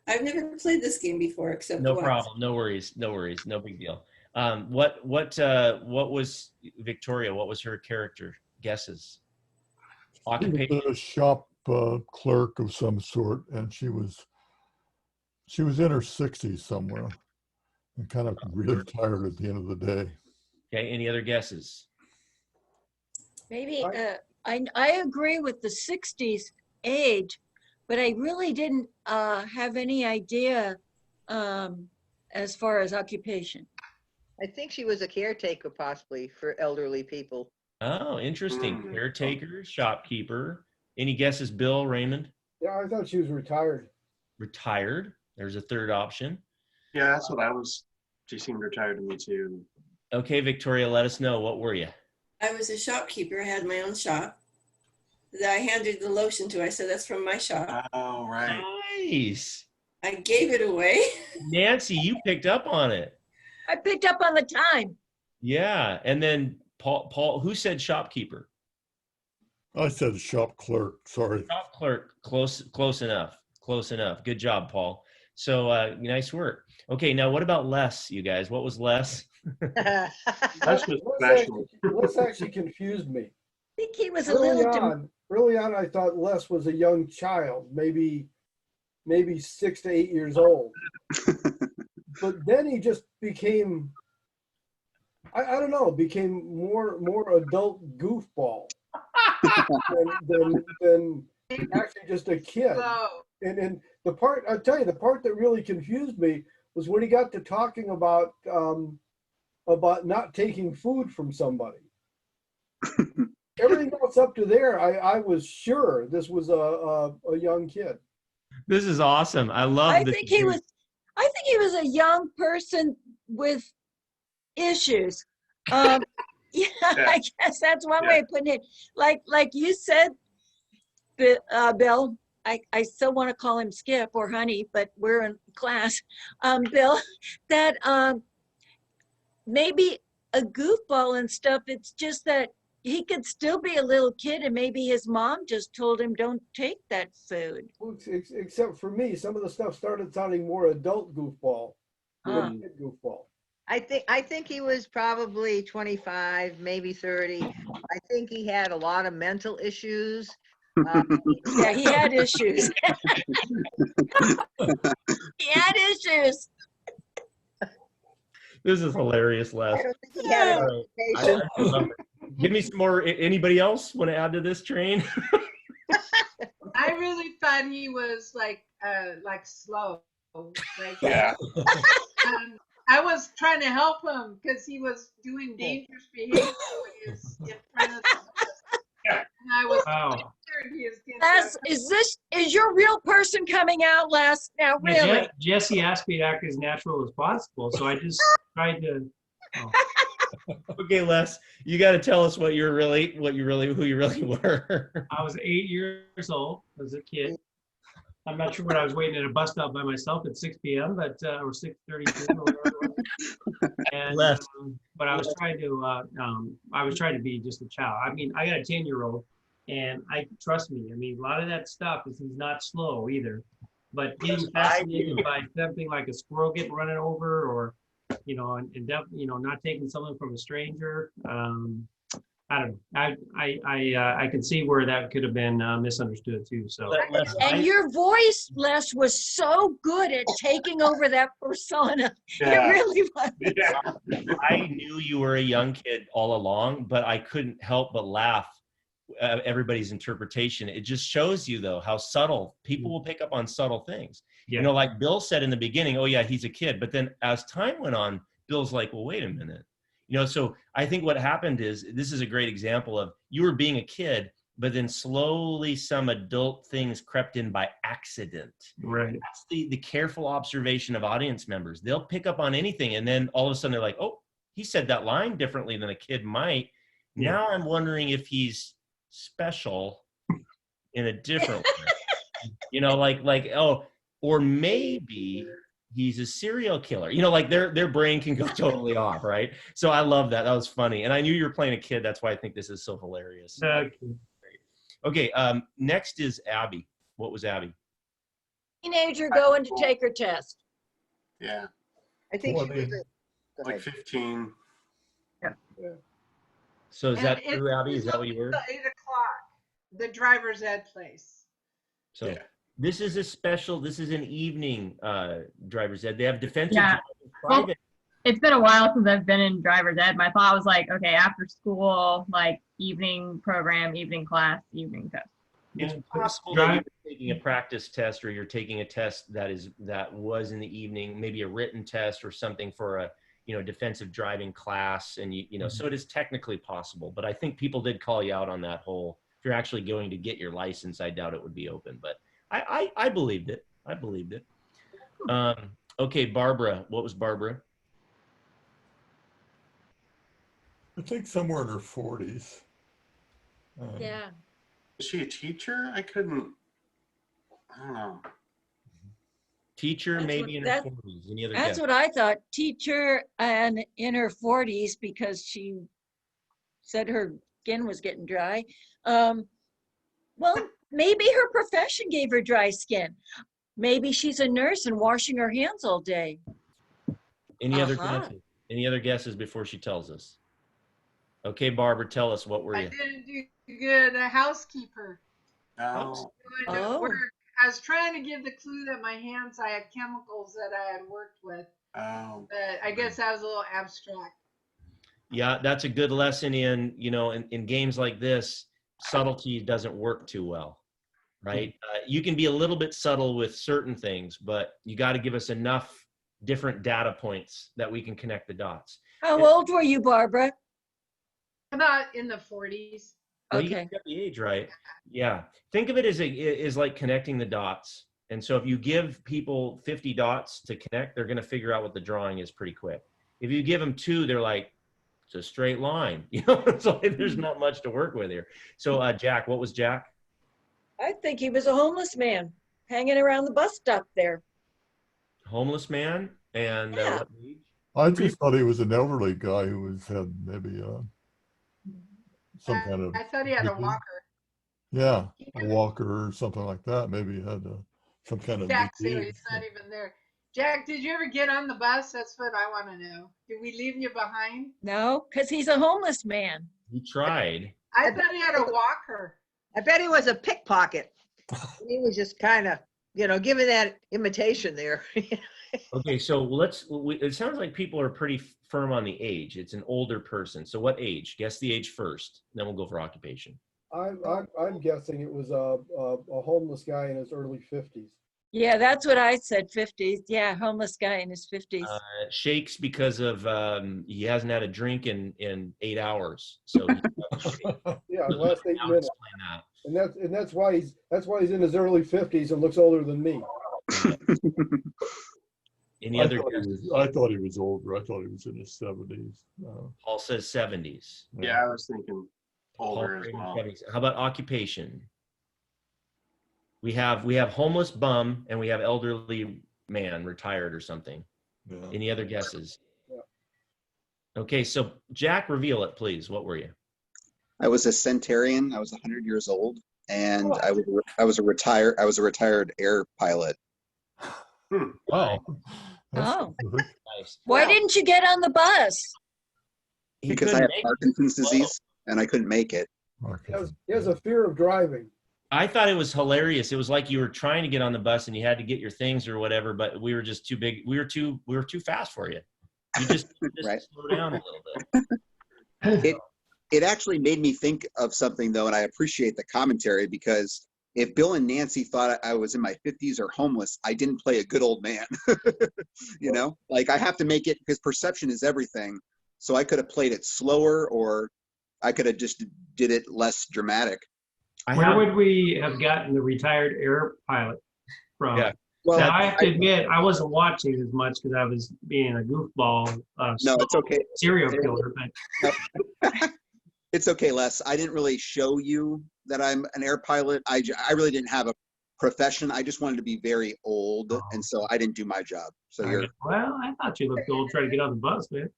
I've never played this game before except No once. problem. No worries. No worries. No big deal. What was Victoria? What was her character? Guesses. She was Occupation. a shop clerk of some sort, and she was in her 60s somewhere, and kind of really tired at the end of the day. Okay. Any other guesses? Maybe I agree with the 60s age, but I really didn't have any idea as far as occupation. I think she was a caretaker possibly for elderly people. Oh, interesting. Caretaker, shopkeeper. Any guesses, Bill, Raymond? Yeah, I thought she was retired. Retired. There's a third option. Yeah, that's what I was. She seemed retired to me too. Okay, Victoria, let us know. What were you? I was a shopkeeper. I had my own shop that I handed the lotion to. I said, that's from my shop. Oh, right. Nice. I gave it away. Nancy, you picked up on it. I picked up on the time. Yeah. And then Paul, who said shopkeeper? I said shop clerk. Sorry. Shop clerk. Close enough. Close enough. Good job, Paul. So nice work. Okay, now what about Les, you guys? What was Les? That's just special. Les actually confused me. I think he was a little. Early on, I thought Les was a young child, maybe 6 to 8 years old. But then he just became, I don't know, became more adult goofball than actually just a kid. And the part, I'll tell you, the part that really confused me was when he got to talking about not taking food from somebody. Everything else up to there, I was sure this was a young kid. This is awesome. I love I this. think he was a young person with issues. Yeah, I guess that's one way of putting it. Like you said, Bill, I still want to call him Skip or Honey, but we're in class. Bill, that maybe a goofball and stuff. It's just that he could still be a little kid, and maybe his mom just told him, don't take that food. Well, except for me, some of the stuff started sounding more adult goofball than kid goofball. I think he was probably 25, maybe 30. I think he had a lot of mental issues. Yeah, he had issues. He had issues. This is hilarious, Les. I don't think he had an education. I love it. Give me some more. Anybody else want to add to this train? I really thought he was like slow. Like, Yeah. I was trying to help him because he was doing dangerous behavior when he was in front of the and I was concerned he was getting is your real person coming out, Les? Now, really? Yeah, Jesse asked me to act as natural as possible, so I just tried to. Okay, Les, you got to tell us who you really were. I was 8 years old as a kid. I'm not sure when I was waiting at a bus stop by myself at 6 p.m., but or 6:32 or whatever it was. And but I was trying to be just a child. I mean, I got a 10-year-old, and trust me. I mean, a lot of that stuff he's not slow either, but getting fascinated by something like a squirrel getting running over, or not taking something from a stranger. I don't know. I can see where that could have been misunderstood too. So. And your voice, Les, was so good at taking over that persona. Yeah. It really was. Yeah. I knew you were a young kid all along, but I couldn't help but laugh at everybody's interpretation. It just shows you, though, how subtle people will pick up on subtle things. Yeah. Like Bill said in the beginning, oh, yeah, he's a kid. But then as time went on, Bill's like, well, wait a minute. So I think what happened is, this is a great example of you were being a kid, but then slowly some adult things crept in by accident. Right. That's the careful observation of audience members. They'll pick up on anything, and then all of a sudden they're like, oh, he said that line differently than a kid might. Yeah. Now I'm wondering if he's special in a different way. Or maybe he's a serial killer. Like their brain can go totally off, right? So I love that. That was funny. And I knew you were playing a kid. That's why I think this is so hilarious. Okay, next is Abby. What was Abby? teenager going to take her test? Yeah, I think she was 20. go like ahead. 15. So is that And true, Abby? Is it's that what you open were? till 8 o'clock, the driver's ed place. So Yeah. this is a special, this is an evening driver's ed. They have defensive Yeah. driving private. It's been a while since I've been in driver's ed. My thought was like, okay, after school, like evening program, evening class, evening test. It's possible that you're taking a practice test or you're taking a test that was in the evening, maybe a written test or something for a defensive driving class, and so it is technically possible. But I think people did call you out on that whole. If you're actually going to get your license, I doubt it would be open. But I believed it. I believed it. Okay, Barbara. What was Barbara? I think somewhere in her 40s. Yeah. Is she a teacher? I don't know. Teacher, That's maybe what- in her 40s. Any other That's guess? what I thought. Teacher and in her 40s because she said her skin was getting dry. Well, maybe her profession gave her dry skin. Maybe she's a nurse and washing her hands all day. Any other Aha. guesses? Any other guesses before she tells us? Okay, Barbara, tell us, what were I you? didn't do good. A housekeeper. Oh, Doing Oh. work. I was trying to give the clue that my hands, I had chemicals that I had worked with, oh. but I guess that was a little abstract. Yeah, that's a good lesson in games like this. Subtlety doesn't work too well, right? You can be a little bit subtle with certain things, but you got to give us enough different data points that we can connect the dots. How old were you, Barbara? About in the 40s. Well, you Okay. got the age right. Yeah. Think of it as like connecting the dots. And so if you give people 50 dots to connect, they're going to figure out what the drawing is pretty quick. If you give them 2, they're like, it's a straight line. It's like there's not much to work with here. So Jack, what was Jack? I think he was a homeless man hanging around the bus stop there. Homeless man? And Yeah. what age? I just thought he was an elderly guy who had maybe some kind of, I thought he had a disease. walker. Yeah, a walker or something like that. Maybe he had some kind of Jack, see, disease. he's not even there. Jack, did you ever get on the bus? That's what I want to know. Did we leave you behind? No, because he's a homeless man. He tried. I thought he had a walker. I bet he was a pickpocket. He was just kind of, giving that imitation there. Okay, so it sounds like people are pretty firm on the age. It's an older person. So what age? Guess the age first. Then we'll go for occupation. I'm guessing it was a homeless guy in his early 50s. Yeah, that's what I said, 50s. Yeah, homeless guy in his 50s. Shakes because of he hasn't had a drink in 8 hours. So Yeah, last 8 I'll minutes. explain that. And that's why he's in his early 50s and looks older than me. Any I other thought, guesses? I thought he was older. I thought he was in his 70s. Paul says 70s. Yeah, I was thinking Paul older as Craig, well. 70s. How about occupation? We have homeless bum and we have elderly man, retired or something. Yeah. Any other guesses? Yeah. Okay, so Jack, reveal it, please. What were you? I was a centurion. I was 100 years old, and I was a retired air pilot. Wow. That's Oh. good. Nice. Why didn't you get on the bus? He Because I couldn't had make it. Parkinson's disease and I couldn't make it. Okay. He has a fear of driving. I thought it was hilarious. It was like you were trying to get on the bus and you had to get your things or whatever, but we were just too big. We were too fast for you. You just Right. slow down a little bit. It actually made me think of something, though, and I appreciate the commentary, because if Bill and Nancy thought I was in my 50s or homeless, I didn't play a good old man. Like I have to make it, because perception is everything. So I could have played it slower, or I could have just did it less dramatic. Where would we have gotten the retired air pilot from? Yeah. Well, Now, I have to admit, I wasn't watching as much because I was being a goofball, no, it's okay. serial killer. But It's okay, Les. I didn't really show you that I'm an air pilot. I really didn't have a profession. I just wanted to be very old, and so I didn't do my job. So you're well, I thought you looked old trying to get on the bus, man.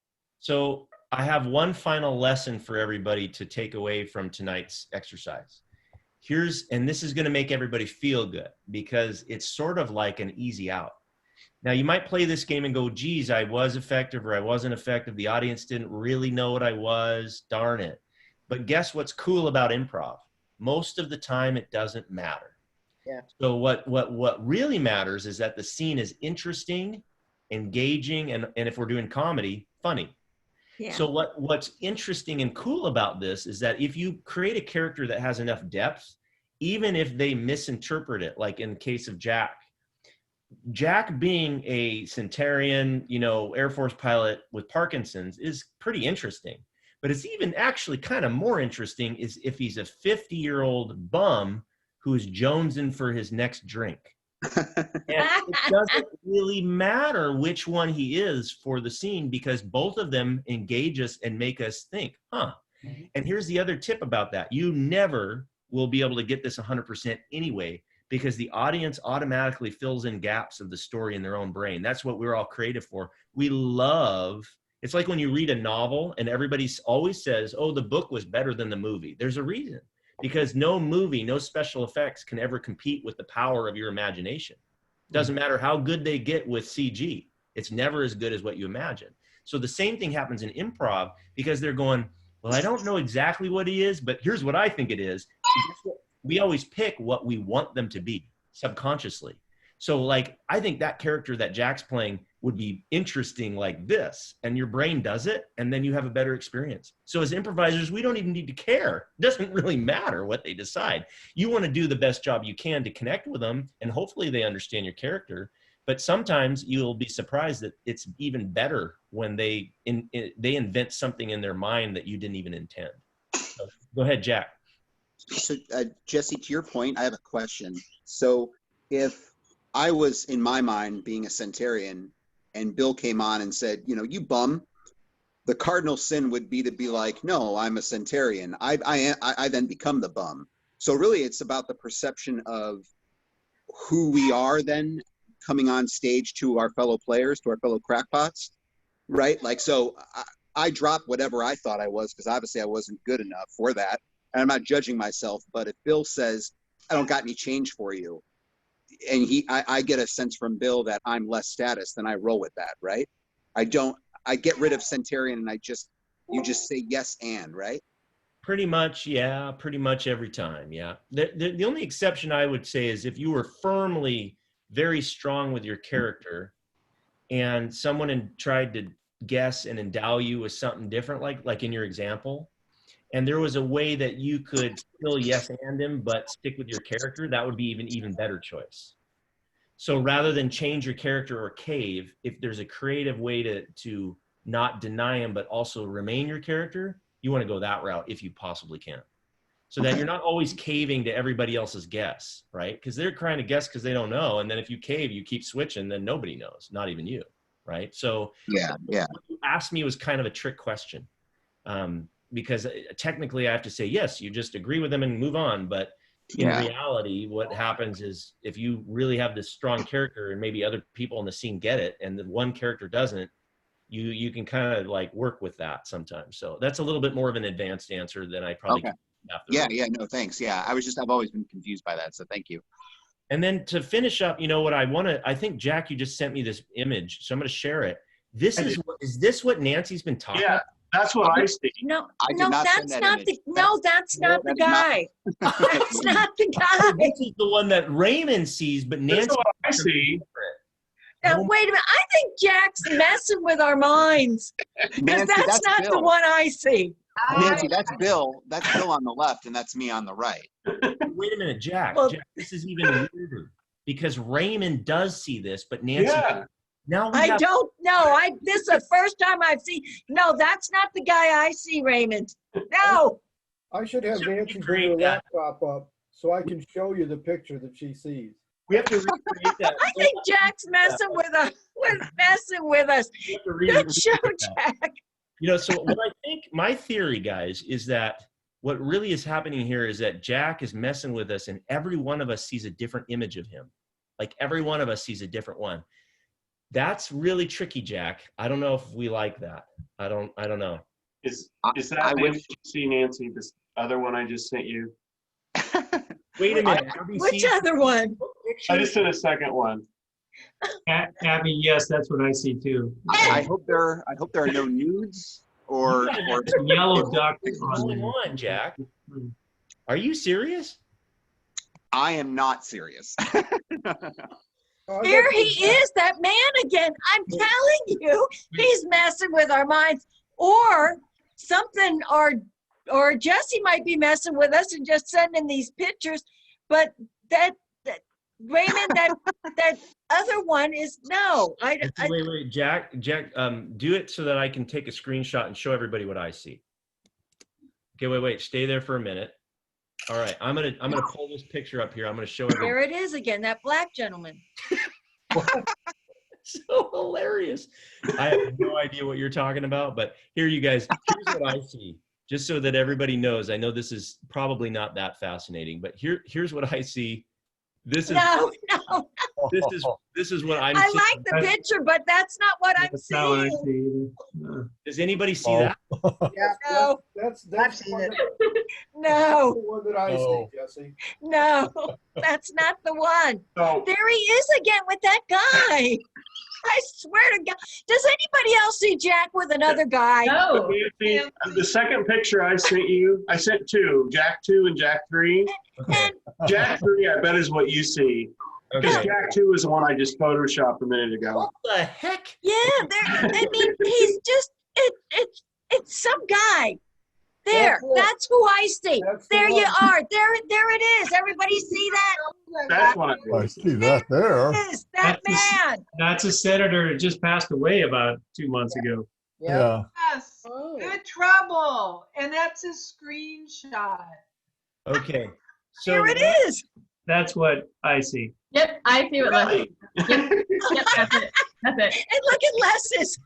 So I have one final lesson for everybody to take away from tonight's exercise. and this is going to make everybody feel good because it's sort of like an easy out. Now you might play this game and go, geez, I was effective or I wasn't effective. The audience didn't really know what I was, darn it. But guess what's cool about improv? Most of the time it doesn't matter. Yeah. So what really matters is that the scene is interesting, engaging, and if we're doing comedy, funny. Yeah. So what's interesting and cool about this is that if you create a character that has enough depth, even if they misinterpret it, like in the case of Jack being a centurion, Air Force pilot with Parkinson's is pretty interesting. But it's even actually kind of more interesting is if he's a 50-year-old bum who is jonesing for his next drink. And it doesn't really matter which one he is for the scene because both of them engage us and make us think, huh? And here's the other tip about that. You never will be able to get this 100% anyway because the audience automatically fills in gaps of the story in their own brain. That's what we're all creative for. We love, it's like when you read a novel and everybody always says, oh, the book was better than the movie. There's a reason. Because no movie, no special effects can ever compete with the power of your imagination. Doesn't matter how good they get with CG. It's never as good as what you imagine. So the same thing happens in improv because they're going, well, I don't know exactly what he is, but here's what I think it is. We always pick what we want them to be subconsciously. So like, I think that character that Jack's playing would be interesting like this, and your brain does it, and then you have a better experience. So as improvisers, we don't even need to care. It doesn't really matter what they decide. You want to do the best job you can to connect with them, and hopefully they understand your character. But sometimes you'll be surprised that it's even better when they invent something in their mind that you didn't even intend. So, go ahead, Jack. So Jesse, to your point, I have a question. So if I was, in my mind, being a centurion, and Bill came on and said, you bum, the cardinal sin would be to be like, no, I'm a centurion. I then become the bum. So really, it's about the perception of who we are then coming on stage to our fellow players, to our fellow crackpots, right? Like, so I dropped whatever I thought I was because obviously I wasn't good enough for that. And I'm not judging myself, but if Bill says, I don't got any change for you, and I get a sense from Bill that I'm less status, then I roll with that, right? I get rid of centurion and you just say yes and, right? Pretty much, yeah, pretty much every time, yeah. The only exception I would say is if you were firmly very strong with your character and someone tried to guess and endow you with something different, like in your example, and there was a way that you could still yes and him but stick with your character, that would be even better choice. So rather than change your character or cave, if there's a creative way to not deny him but also remain your character, you want to go that route if you possibly can. So that you're not always caving to everybody else's guess, right? Because they're trying to guess because they don't know. And then if you cave, you keep switching, then nobody knows, not even you, right? So yeah. What you asked me was kind of a trick question. Because technically I have to say, yes, you just agree with them and move on. But in reality, what happens is if you really have this strong character and maybe other people in the scene get it and the one character doesn't, you can kind of like work with that sometimes. So that's a little bit more of an advanced answer than I probably could after. Yeah, no, thanks. Yeah, I've always been confused by that. So thank you. And then to finish up, what I think, Jack, you just sent me this image, so I'm going to share it. Is this what Nancy's been talking about? That's what I see. No, that's not the guy. That's not the guy. This is the one that Raymond sees, but Nancy. That's what I see. Now, wait a minute. I think Jack's messing with our minds because that's not Bill. The one I see. Nancy, that's Bill. That's Bill on the left, and that's me on the right. Wait a minute, Jack. Well, Jack, this is even weirder because Raymond does see this, but Nancy. Yeah. Now I don't know. This is the first time I've seen. No, that's not the guy I see, Raymond. No. I should have Nancy bring her laptop up so I can show you the picture that she sees. We have to recreate that. I think Jack's messing with us. Good show, Jack. So what I think, my theory, guys, is that what really is happening here is that Jack is messing with us, and every one of us sees a different image of him. Like every one of us sees a different one. That's really tricky, Jack. I don't know if we like that. I don't know. Is that if you see Nancy, this other one I just sent you? Wait a minute. Which RBC, other one? I just did a second one. Abby, yes, that's what I see too. I hope there are no nudes or Yellow duck. What's going on, Jack? Are you serious? I am not serious. Oh, I Here got- he is, that man again. I'm telling you, he's messing with our minds. Or something, or Jesse might be messing with us and just sending these pictures. But that Raymond, that other one is no. Wait, Jack, do it so that I can take a screenshot and show everybody what I see. Okay, wait, stay there for a minute. All right, I'm gonna pull this picture up here. I'm gonna show everybody. There it is again, that black gentleman. So hilarious. I have no idea what you're talking about, but here you guys, here's what I see. Just so that everybody knows, I know this is probably not that fascinating, but here's what I see. This is No. this is what I'm I seeing. like the picture, but that's not what I'm That's not what I seeing. see either. Does anybody see that? Yeah, No, That's I've seen it. the no, one that I see, Oh. Jesse. no, that's not the one. So There he is again with that guy. I swear to God. Does anybody else see Jack with another guy? No. Nancy, the second picture I sent two, Jack 2 and Jack 3. Okay. Jack 3, I bet is what you see. Because Okay. Jack 2 is the one I just photoshopped a minute ago. What the heck? Yeah, I mean, he's just, it's some guy. There, That's it. that's who I see. That's the There you one. are. There it is. Everybody see that? That's what I see that there. There it is, that man. That's a senator that just passed away about 2 months ago. Yeah. Yes, Oh. good trouble. And that's a screenshot. Okay. So There it is. That's what I see. Yep, I see what Leslie. Yep, that's it. That's it. And look at Les's.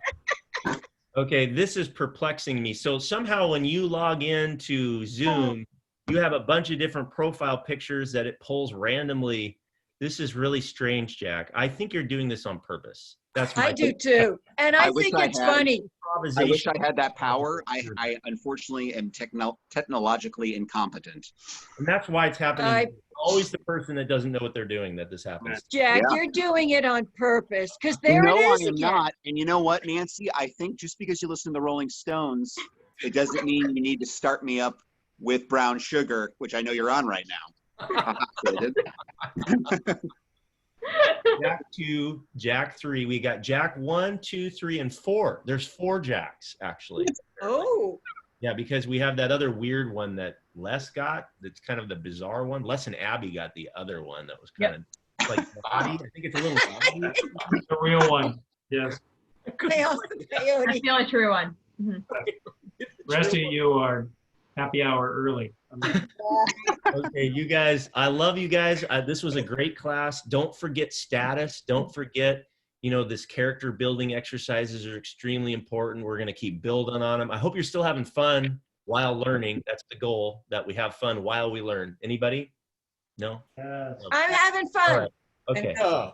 Okay, this is perplexing me. So somehow when you log into Zoom, you have a bunch of different profile pictures that it pulls randomly. This is really strange, Jack. I think you're doing this on purpose. That's my I do too. And I I wish think I it's had- funny. I wish I had that power. I unfortunately am technologically incompetent. And that's why it's happening. I- Always the person that doesn't know what they're doing that this happens. Jack, Yeah. you're doing it on purpose because there No, it is I am again. not. And you know what, Nancy? I think just because you listen to the Rolling Stones, it doesn't mean you need to start me up with Brown Sugar, which I know you're on right now. Jack 2, Jack 3. We got Jack 1, 2, 3, and 4. There's 4 Jacks, actually. Oh, Yeah, because we have that other weird one that Les got. That's kind of the bizarre one. Les and Abby got the other one that was kind of like body. I think it's a little body. The real one. Yes. Coyote. That's the only true one. Mhm. Rest of you are happy hour early. Okay, you guys, I love you guys. This was a great class. Don't forget status. Don't forget, this character building exercises are extremely important. We're going to keep building on them. I hope you're still having fun while learning. That's the goal, that we have fun while we learn. Anybody? No? Yes. I'm having fun. All right. Okay. Yeah.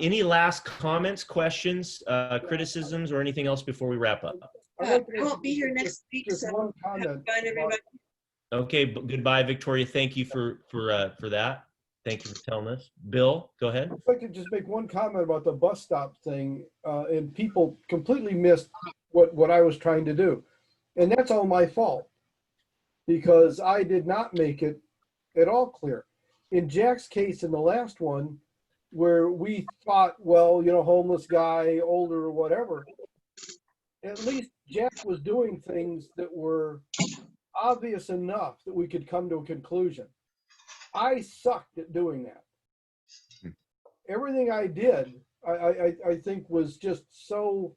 Any last comments, questions, criticisms, or anything else before we wrap up? I won't be here next week, Just so one comment. fun, everybody. Okay, goodbye, Victoria. Thank you for that. Thank you for telling us. Bill, go ahead. If I could just make one comment about the bus stop thing, and people completely missed what I was trying to do. And that's all my fault, because I did not make it at all clear. In Jack's case, in the last one, where we thought, well, homeless guy, older or whatever, at least Jack was doing things that were obvious enough that we could come to a conclusion. I sucked at doing that. Everything I did, I think was just so,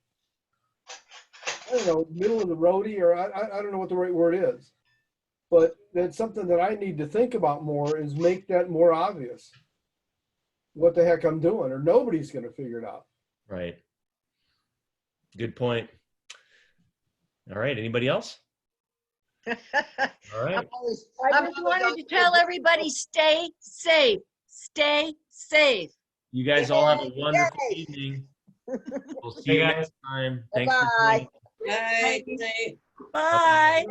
I don't know, middle of the roadie, or I don't know what the right word is. But that's something that I need to think about more, is make that more obvious. What the heck I'm doing, or nobody's going to figure it out. Right. Good point. All right. Anybody else? All right. I just wanted to tell everybody, stay safe. Stay safe. You guys all have a wonderful Yay. evening. We'll see Hey, you guys. next time. Thanks for Bye-bye. playing. Bye. Good night. Bye.